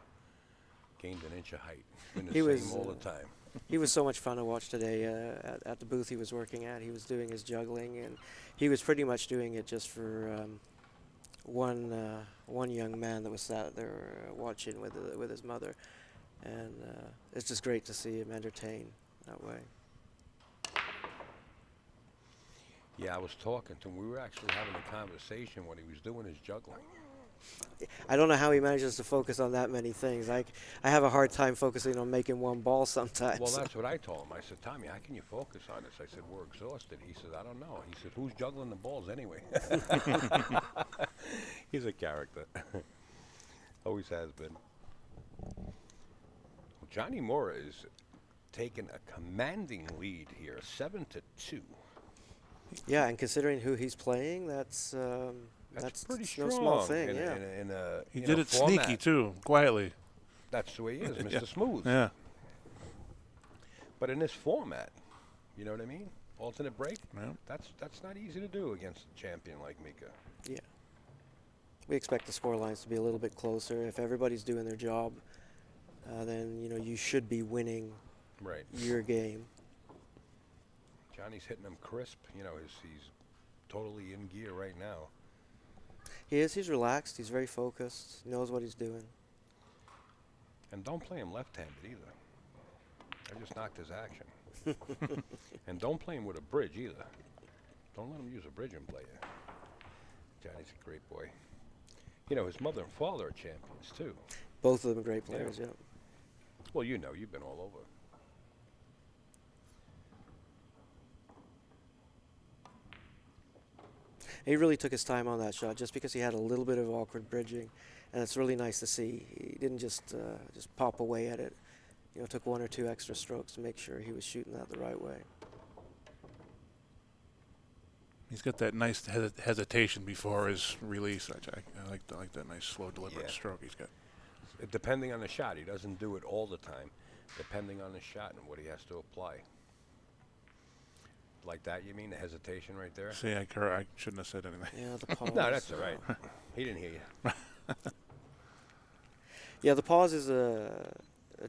gained an inch of height. Been the same all the time. He was so much fun to watch today at the booth he was working at. He was doing his juggling, and he was pretty much doing it just for one young man that was sat there watching with his mother, and it's just great to see him entertain that way. Yeah, I was talking to him. We were actually having a conversation when he was doing his juggling. I don't know how he manages to focus on that many things. I have a hard time focusing on making one ball sometimes. Well, that's what I told him. I said, Tommy, how can you focus on this? I said, we're exhausted. He said, I don't know. He said, who's juggling the balls anyway? He's a character. Always has been. Well, Johnny Morra is taking a commanding lead here, 7-2. Yeah, and considering who he's playing, that's pretty strong. No small thing. He did it sneaky too, quietly. That's the way he is, Mr. Smooth. Yeah. But in this format, you know what I mean? Alternate break. Yeah. That's not easy to do against a champion like Mika. Yeah. We expect the score lines to be a little bit closer. If everybody's doing their job, then you should be winning your game. Johnny's hitting him crisp. He's totally in gear right now. He is. He's relaxed. He's very focused. He knows what he's doing. And don't play him left-handed either. I just knocked his action. And don't play him with a bridge either. Don't let him use a bridge and play you. Johnny's a great boy. His mother and father are champions too. Both of them great players, yeah. Well, you know, you've been all over. He really took his time on that shot just because he had a little bit of awkward bridging, and it's really nice to see. He didn't just pop away at it. You know, took one or two extra strokes to make sure he was shooting that the right way. He's got that nice hesitation before his release. I like that nice, slow, deliberate stroke he's got. Depending on the shot, he doesn't do it all the time. Depending on the shot and what he has to apply. Like that, you mean? The hesitation right there? See, I shouldn't have said anything. Yeah, the pause. No, that's all right. He didn't hear you. Yeah, the pause is a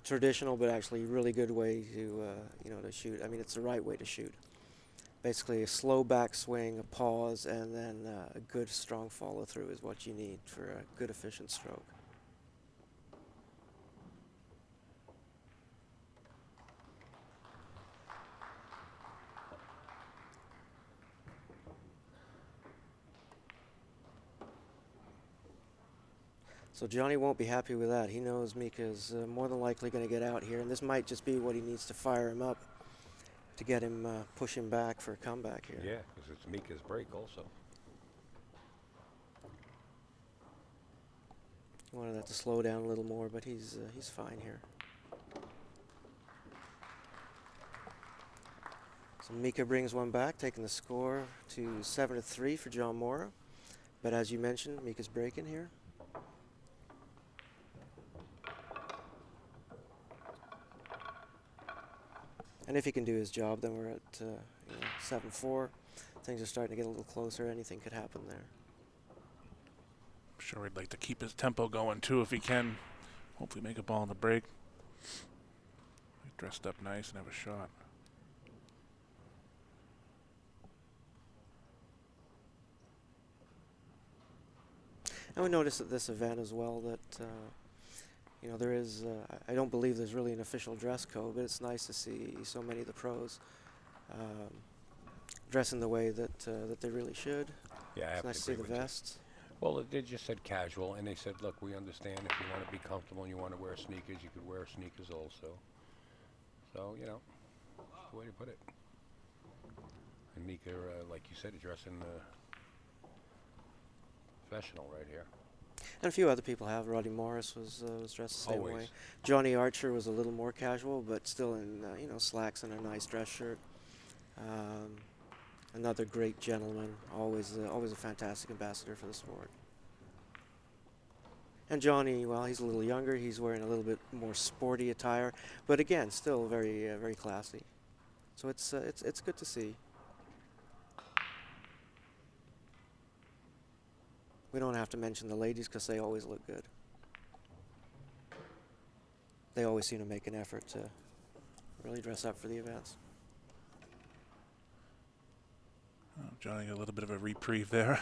traditional but actually really good way to, you know, to shoot. I mean, it's the right way to shoot. Basically, a slow backswing, a pause, and then a good, strong follow-through is what you need for a good, efficient stroke. So Johnny won't be happy with that. He knows Mika's more than likely going to get out here, and this might just be what he needs to fire him up to get him, push him back for a comeback here. Yeah, because it's Mika's break also. Wanted that to slow down a little more, but he's fine here. So Mika brings one back, taking the score to 7-3 for John Morra. But as you mentioned, Mika's breaking here. And if he can do his job, then we're at 7-4. Things are starting to get a little closer. Anything could happen there. I'm sure he'd like to keep his tempo going too if he can. Hopefully make a ball in the break. He dressed up nice and have a shot. And we noticed at this event as well that you know, there is, I don't believe there's really an official dress code, but it's nice to see so many of the pros dressing the way that that they really should. Yeah, I It's have nice to to see agree the with you. vests. Well, they just said casual, and they said, look, we understand if you want to be comfortable and you want to wear sneakers, you could wear sneakers also. So, you know, that's the way to put it. And Mika, like you said, is dressing professional right here. And a few other people have. Roddy Morris was dressed the same Always. way. Johnny Archer was a little more casual, but still in you know, slacks and a nice dress shirt. Another great gentleman, always a fantastic ambassador for the sport. And Johnny, well, he's a little younger. He's wearing a little bit more sporty attire, but again, still very very classy. So it's good to see. We don't have to mention the ladies because they always look good. They always seem to make an effort to really dress up for the events. Oh, Johnny got a little bit of a reprieve there.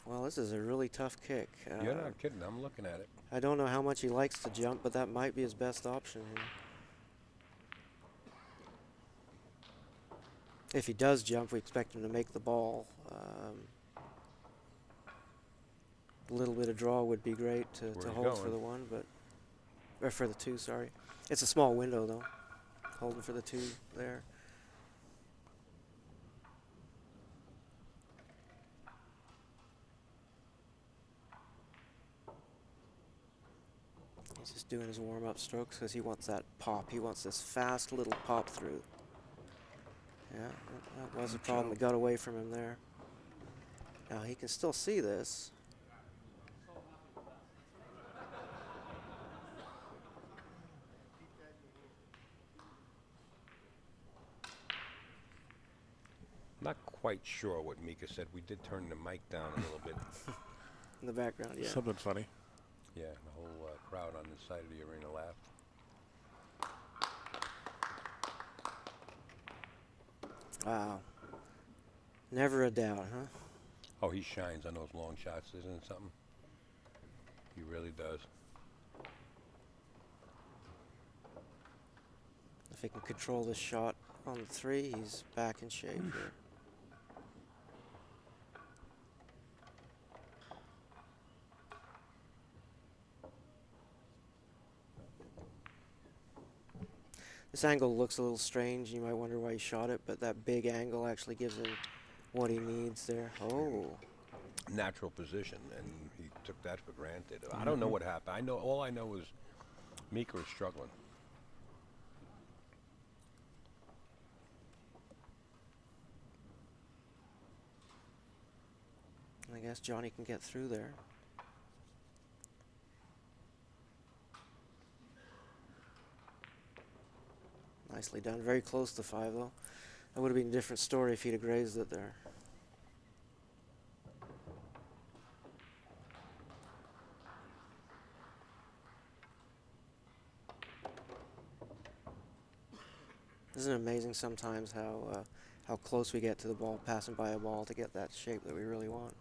Well, this is a really tough kick. You're not kidding. I'm looking at it. I don't know how much he likes to jump, but that might be his best option here. If he does jump, we expect him to make the ball. A little bit of draw would be great to Where's he hold for going? the one, but or for the two, sorry. It's a small window though. Holding for the two there. He's just doing his warm-up strokes because he wants that pop. He wants this fast little pop through. Yeah, that was a problem. It got away from him there. Now he can still see this. Not quite sure what Mika said. We did turn the mic down a little bit. In the background, yeah. Something funny. Yeah, the whole crowd on this side of the arena laughed. Wow. Never a doubt, huh? Oh, he shines on those long shots, isn't it something? He really does. If he can control this shot on the 3. He's back in shape here. This angle looks a little strange. You might wonder why he shot it, but that big angle actually gives him what he needs there. Oh. Natural position, and he took that for granted. I don't know what happened. All I know is Mika is struggling. I guess Johnny can get through there. Nicely done. Very close to 5, though. That would have been a different story if he'd have grazed it there. Isn't it amazing sometimes how close we get to the ball, passing by a ball to get that shape that we really want?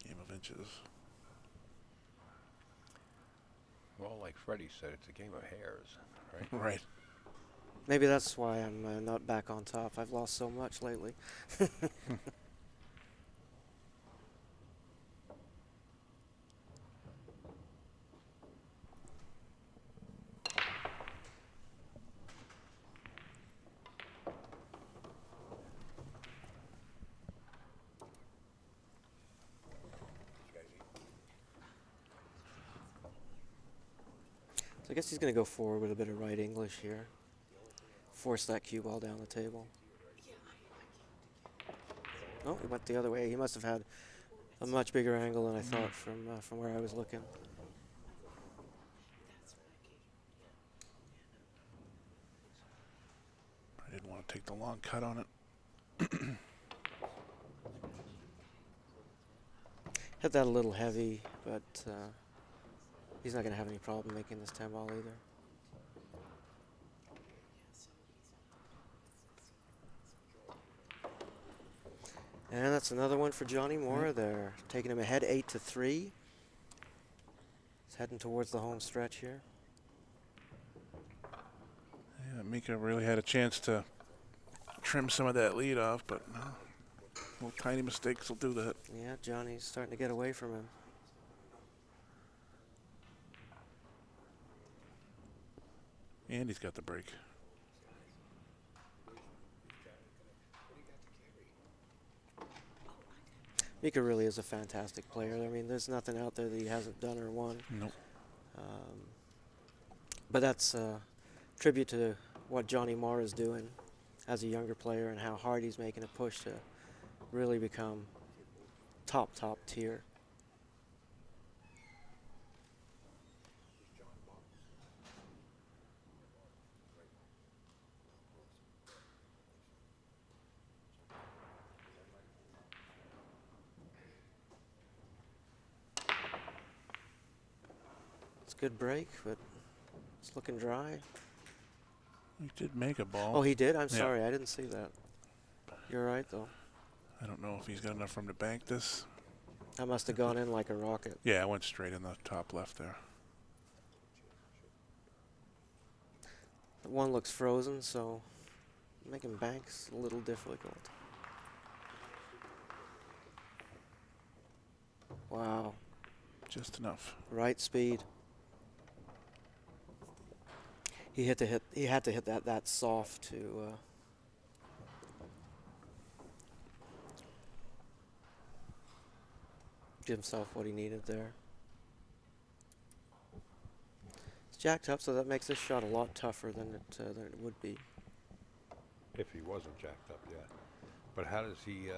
Game of inches. Well, like Freddie said, it's a game of hairs, right? Right. Maybe that's why I'm not back on top. I've lost so much lately. So I guess he's going to go forward with a bit of right English here. Force that cue ball down the table. Oh, he went the other way. He must have had a much bigger angle than I thought from where I was looking. I didn't want to take the long cut on it. Hit that a little heavy, but he's not going to have any problem making this 10 ball either. And that's another one for Johnny Morra there, taking him ahead 8-3. He's heading towards the home stretch here. Yeah, Mika really had a chance to trim some of that lead off, but no. Little tiny mistakes will do that. Yeah, Johnny's starting to get away from him. And he's got the break. Mika really is a fantastic player. I mean, there's nothing out there that he hasn't done or won. Nope. But that's a tribute to what Johnny Morra is doing as a younger player and how hard he's making a push to really become top tier. It's a good break, but it's looking dry. He did make a ball. Oh, he did? I'm Yeah. sorry, I didn't see that. You're right, though. I don't know if he's got enough room to bank this. That must have gone in like a rocket. Yeah, it went straight in the top left there. That one looks frozen, so making banks a little difficult. Wow, Just enough. right speed. He had to hit that soft to give himself what he needed there. It's jacked up, so that makes this shot a lot tougher than it would be. If he wasn't jacked up yet. But how does he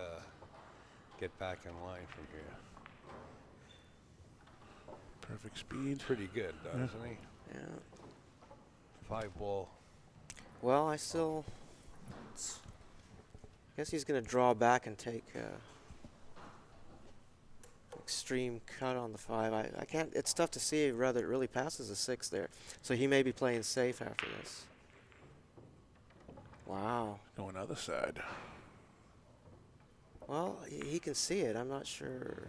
get back in line from here? Perfect speed. Pretty good, Yeah. doesn't he? Yeah. 5 ball. Well, guess he's going to draw back and take extreme cut on the 5. I can't. It's tough to see whether it really passes a 6 there. So he may be playing safe after this. Wow. Going other side. Well, he can see it. I'm not sure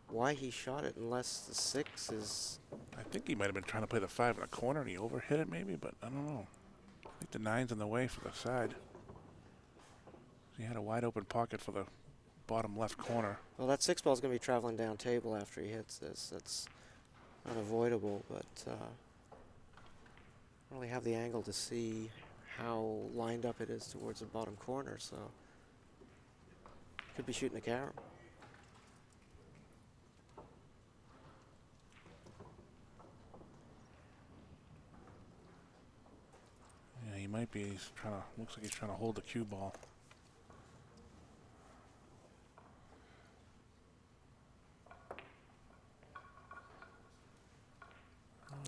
why he shot it unless the 6 is. I think he might have been trying to play the 5 in a corner and he overhit it maybe, but I don't know. think the 9's in the way for the side. He had a wide open pocket for the bottom left corner. Well, that 6 ball is going to be traveling down table after he hits this. That's unavoidable, but I don't really have the angle to see how lined up it is towards the bottom corner, so could be shooting a carom. Yeah, he might be. He's trying to. Looks like he's trying to hold the cue ball.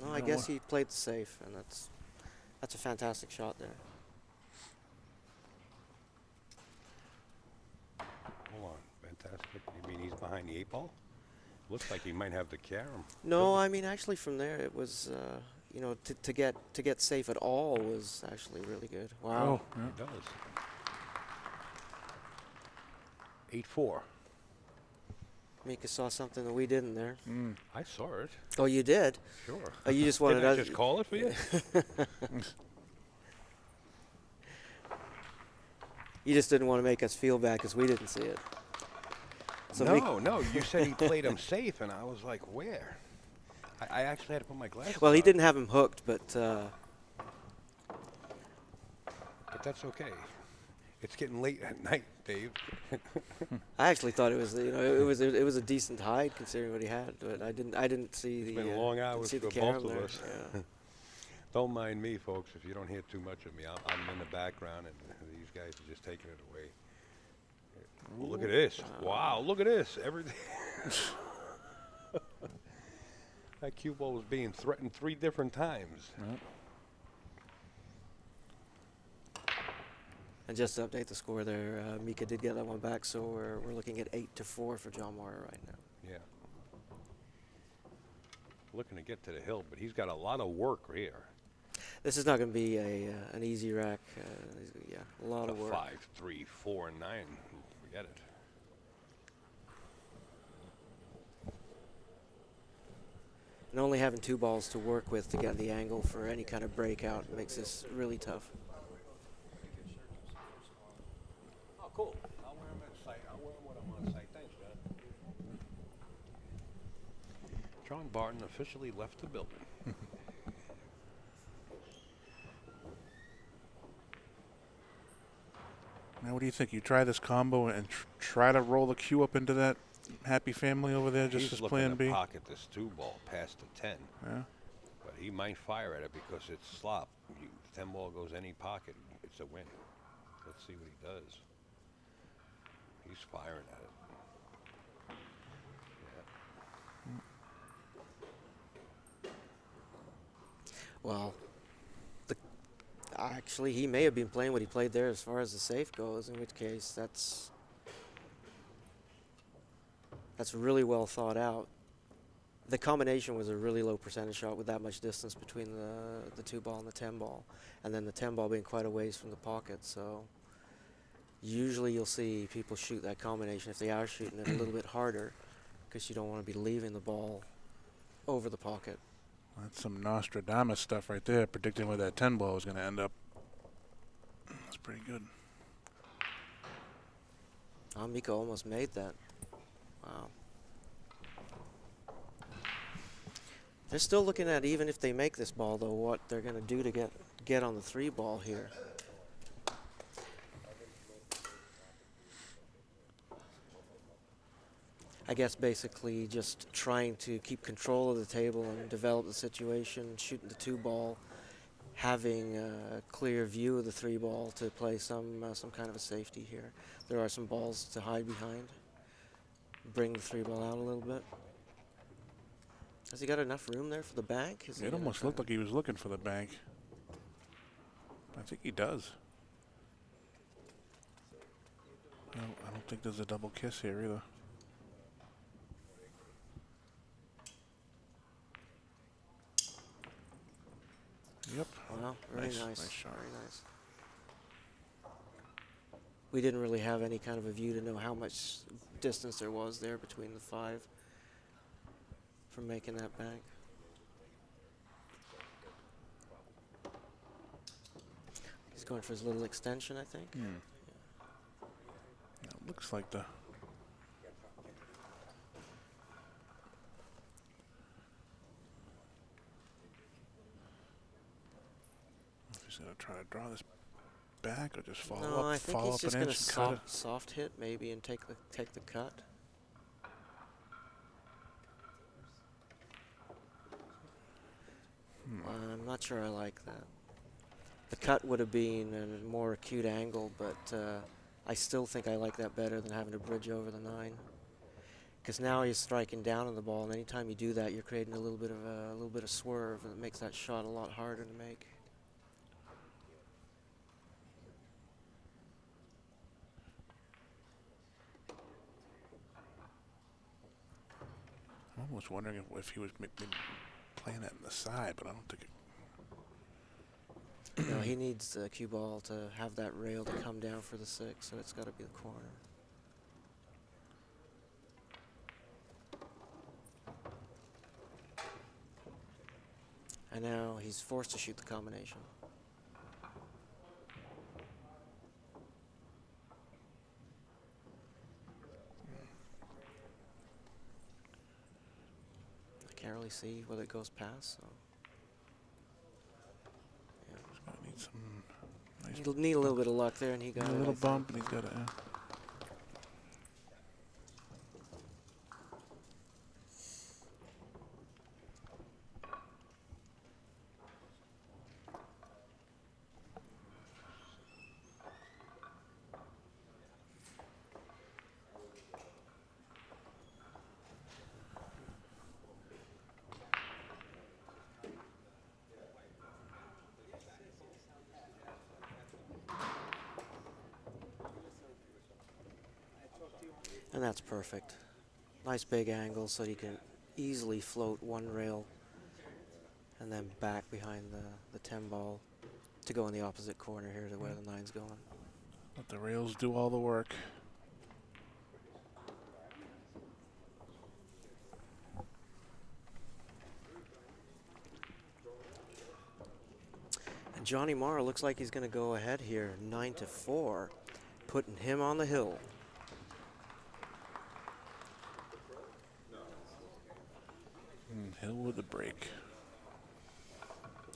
No, I guess he played the safe, and that's a fantastic shot there. Hold on, fantastic. You mean he's behind the 8 ball? Looks like he might have the carom. No, I mean actually from there it was, you know, to get safe at all was actually really good. Wow. Oh, yeah. He does. 8-4. Mika saw something that we didn't there. I saw it. Oh, you did? Sure. Oh, you just wanted Didn't I us just call it for you? You just didn't want to make us feel bad because we didn't see it. So No. You said he played him safe, and I was like, where? I actually had to put my glasses Well, he on. didn't have him hooked, but But that's okay. It's getting late at night, Dave. I actually thought it was, you know, it was a decent hide considering what he had, but I didn't see It's the. been long hours see the for carom both of there. us. Yeah. Don't mind me, folks, if you don't hear too much of me. I'm in the background, and these guys are just taking it away. Ooh, look at this. Wow, look at this. Everything. That cue ball was being threatened 3 different times. Yep. And just to update the score there, Mika did get that one back, so we're looking at 8-4 for John Morra right now. Yeah. Looking to get to the hill, but he's got a lot of work here. This is not going to be an easy rack. Yeah, a lot of work. 5, 3, 4, and 9. Forget it. And only having 2 balls to work with to get the angle for any kind of breakout makes this really tough. Oh, cool. I'll wear them at site. I'll wear them when I'm on site. Thanks, John. John Barton officially left the building. Now, what do you think? You try this combo and try to roll the cue up into that happy family over there, just He's as looking plan to B? pocket this 2 ball past the 10. Yeah. But he might fire at it because it's slop. 10 ball goes any pocket, it's a win. Let's see what he does. He's firing at it. Yeah. Well, actually, he may have been playing what he played there as far as the safe goes, in which case that's really well thought out. The combination was a really low percentage shot with that much distance between the 2 ball and the 10 ball, and then the 10 ball being quite a ways from the pocket. So usually you'll see people shoot that combination if they are shooting it a little bit harder, because you don't want to be leaving the ball over the pocket. That's some Nostradamus stuff right there, predicting where that 10 ball is going to end up. That's pretty good. Mika almost made that. Wow. They're still looking at, even if they make this ball, though, what they're going to do to get on the 3 ball here. I guess basically just trying to keep control of the table and develop the situation, shooting the 2 ball, having a clear view of the 3 ball to play some kind of a safety here. There are some balls to hide behind. Bring the 3 ball out a little bit. Has he got enough room there for the bank? It almost looked like he was looking for the bank. I think he does. No, I don't think there's a double kiss here either. Yep. Wow, very nice. Nice shot. Very nice. We didn't really have any kind of a view to know how much distance there was there between the 5 from making that bank. He's going for his little extension, I think. Yeah, it looks like the... He's going to try to draw this back or just follow No, up, I think follow he's up just an going inch to and cut it. soft hit maybe and take the cut. I'm not sure I like that. The cut would have been a more acute angle, but I still think I like that better than having to bridge over the 9. Because now he's striking down on the ball, and anytime you do that, you're creating a little bit of swerve, and it makes that shot a lot harder to make. I'm almost wondering if he was maybe playing that in the side, but I don't think it... No, he needs the cue ball to have that rail to come down for the 6, so it's got to be the corner. And now he's forced to shoot the combination. I can't really see whether it goes past, so. He's going to need some nice... He'll need a little bit of luck there, and he got a it, little I think. bump, and he's got to... And that's perfect. Nice big angle so he can easily float one rail and then back behind the 10 ball to go in the opposite corner here to where the 9's going. Let the rails do all the work. And Johnny Morra looks like he's going to go ahead here, 9-4, putting him on the hill. Hill with the break.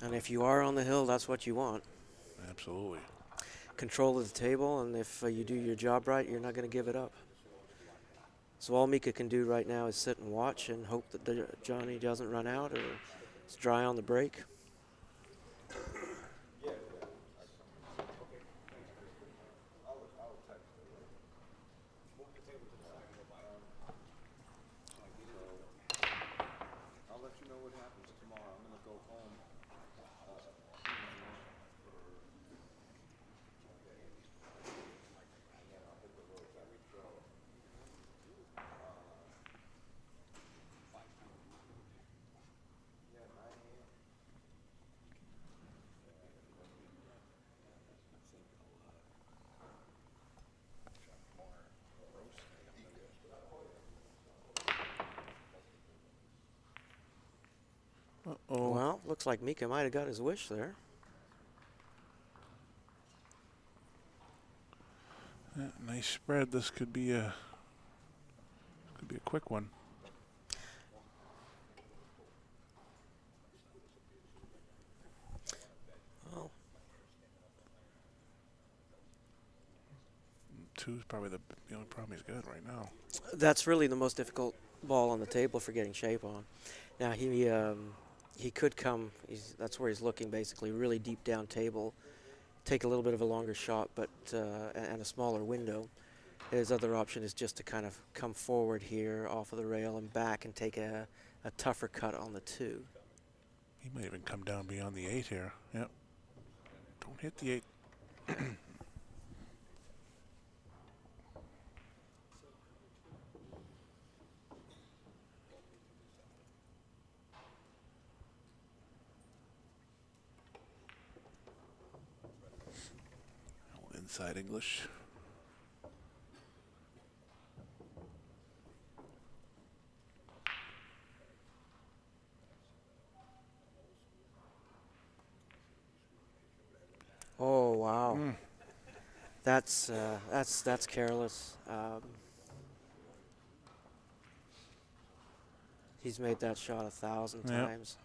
And if you are on the hill, that's what you want. Absolutely. Control of the table, and if you do your job right, you're not going to give it up. So all Mika can do right now is sit and watch and hope that Johnny doesn't run out or is dry on the break. Uh-oh. Well, looks like Mika might have got his wish there. Yeah, nice spread. This could be a quick one. Oh. 2's probably the only problem he's got right now. That's really the most difficult ball on the table for getting shape on. Now he could come. That's where he's looking basically, really deep down table. Take a little bit of a longer shot, but and a smaller window. His other option is just to kind of come forward here off of the rail and back and take a tougher cut on the 2. He might even come down beyond the 8 here. Yep. Don't hit the 8. Inside English. Oh, wow. That's careless. He's made that shot 1,000 times.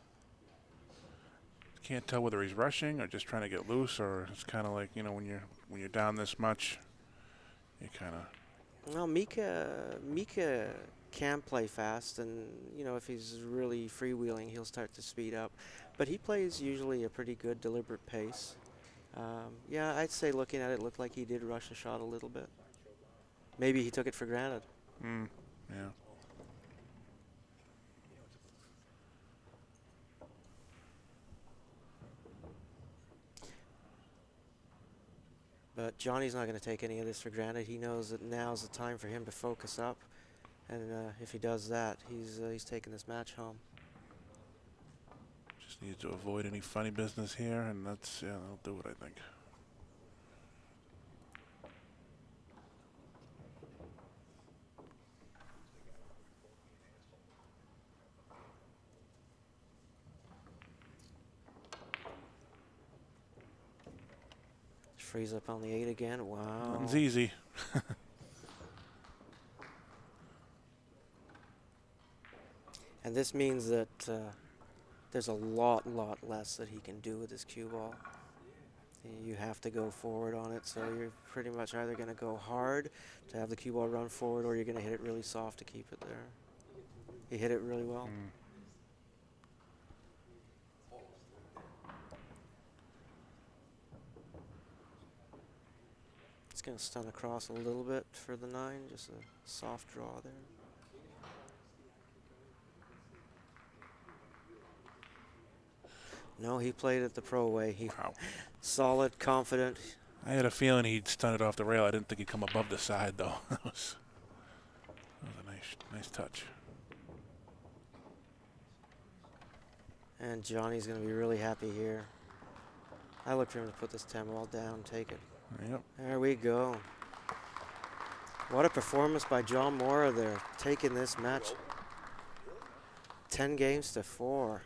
Can't tell whether he's rushing or just trying to get loose, or it's kind of like, you know, when you're down this much, you kind of. Well, Mika can play fast, and you know, if he's really freewheeling, he'll start to speed up. But he plays usually a pretty good, deliberate pace. Yeah, I'd say looking at it, looked like he did rush the shot a little bit. Maybe he took it for granted. Yeah. But Johnny's not going to take any of this for granted. He knows that now's the time for him to focus up, and if he does that, he's taking this match home. Just needs to avoid any funny business here, and that'll do it, I think. Frees up on the 8 again. Wow. Nothing's easy. And this means that there's a lot less that he can do with his cue ball. You have to go forward on it, so you're pretty much either going to go hard to have the cue ball run forward, or you're going to hit it really soft to keep it there. He hit it really well. It's going to stun across a little bit for the 9, just a soft draw there. No, he played it the pro way. Wow. Solid, confident. I had a feeling he'd stun it off the rail. I didn't think he'd come above the side, though. That was a nice touch. And Johnny's going to be really happy here. I look for him to put this 10 ball down and take it. Yep. There we go. What a performance by John Morra there, taking this match 10 games to 4.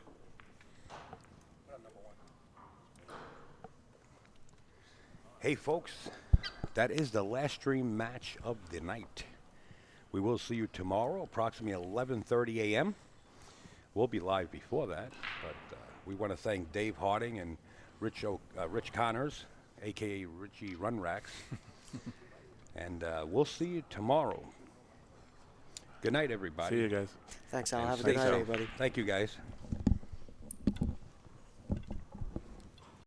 Hey folks, that is the last stream match of the night. We will see you tomorrow, approximately 11:30 a.m. We'll be live before that, but we want to thank Dave Harding and Rich Connors, a.k.a. Richie Runracks. And we'll see you tomorrow. Good night, everybody. See you guys. Thanks, Al. And Have a good stay night, safe. everybody. Thank you, guys.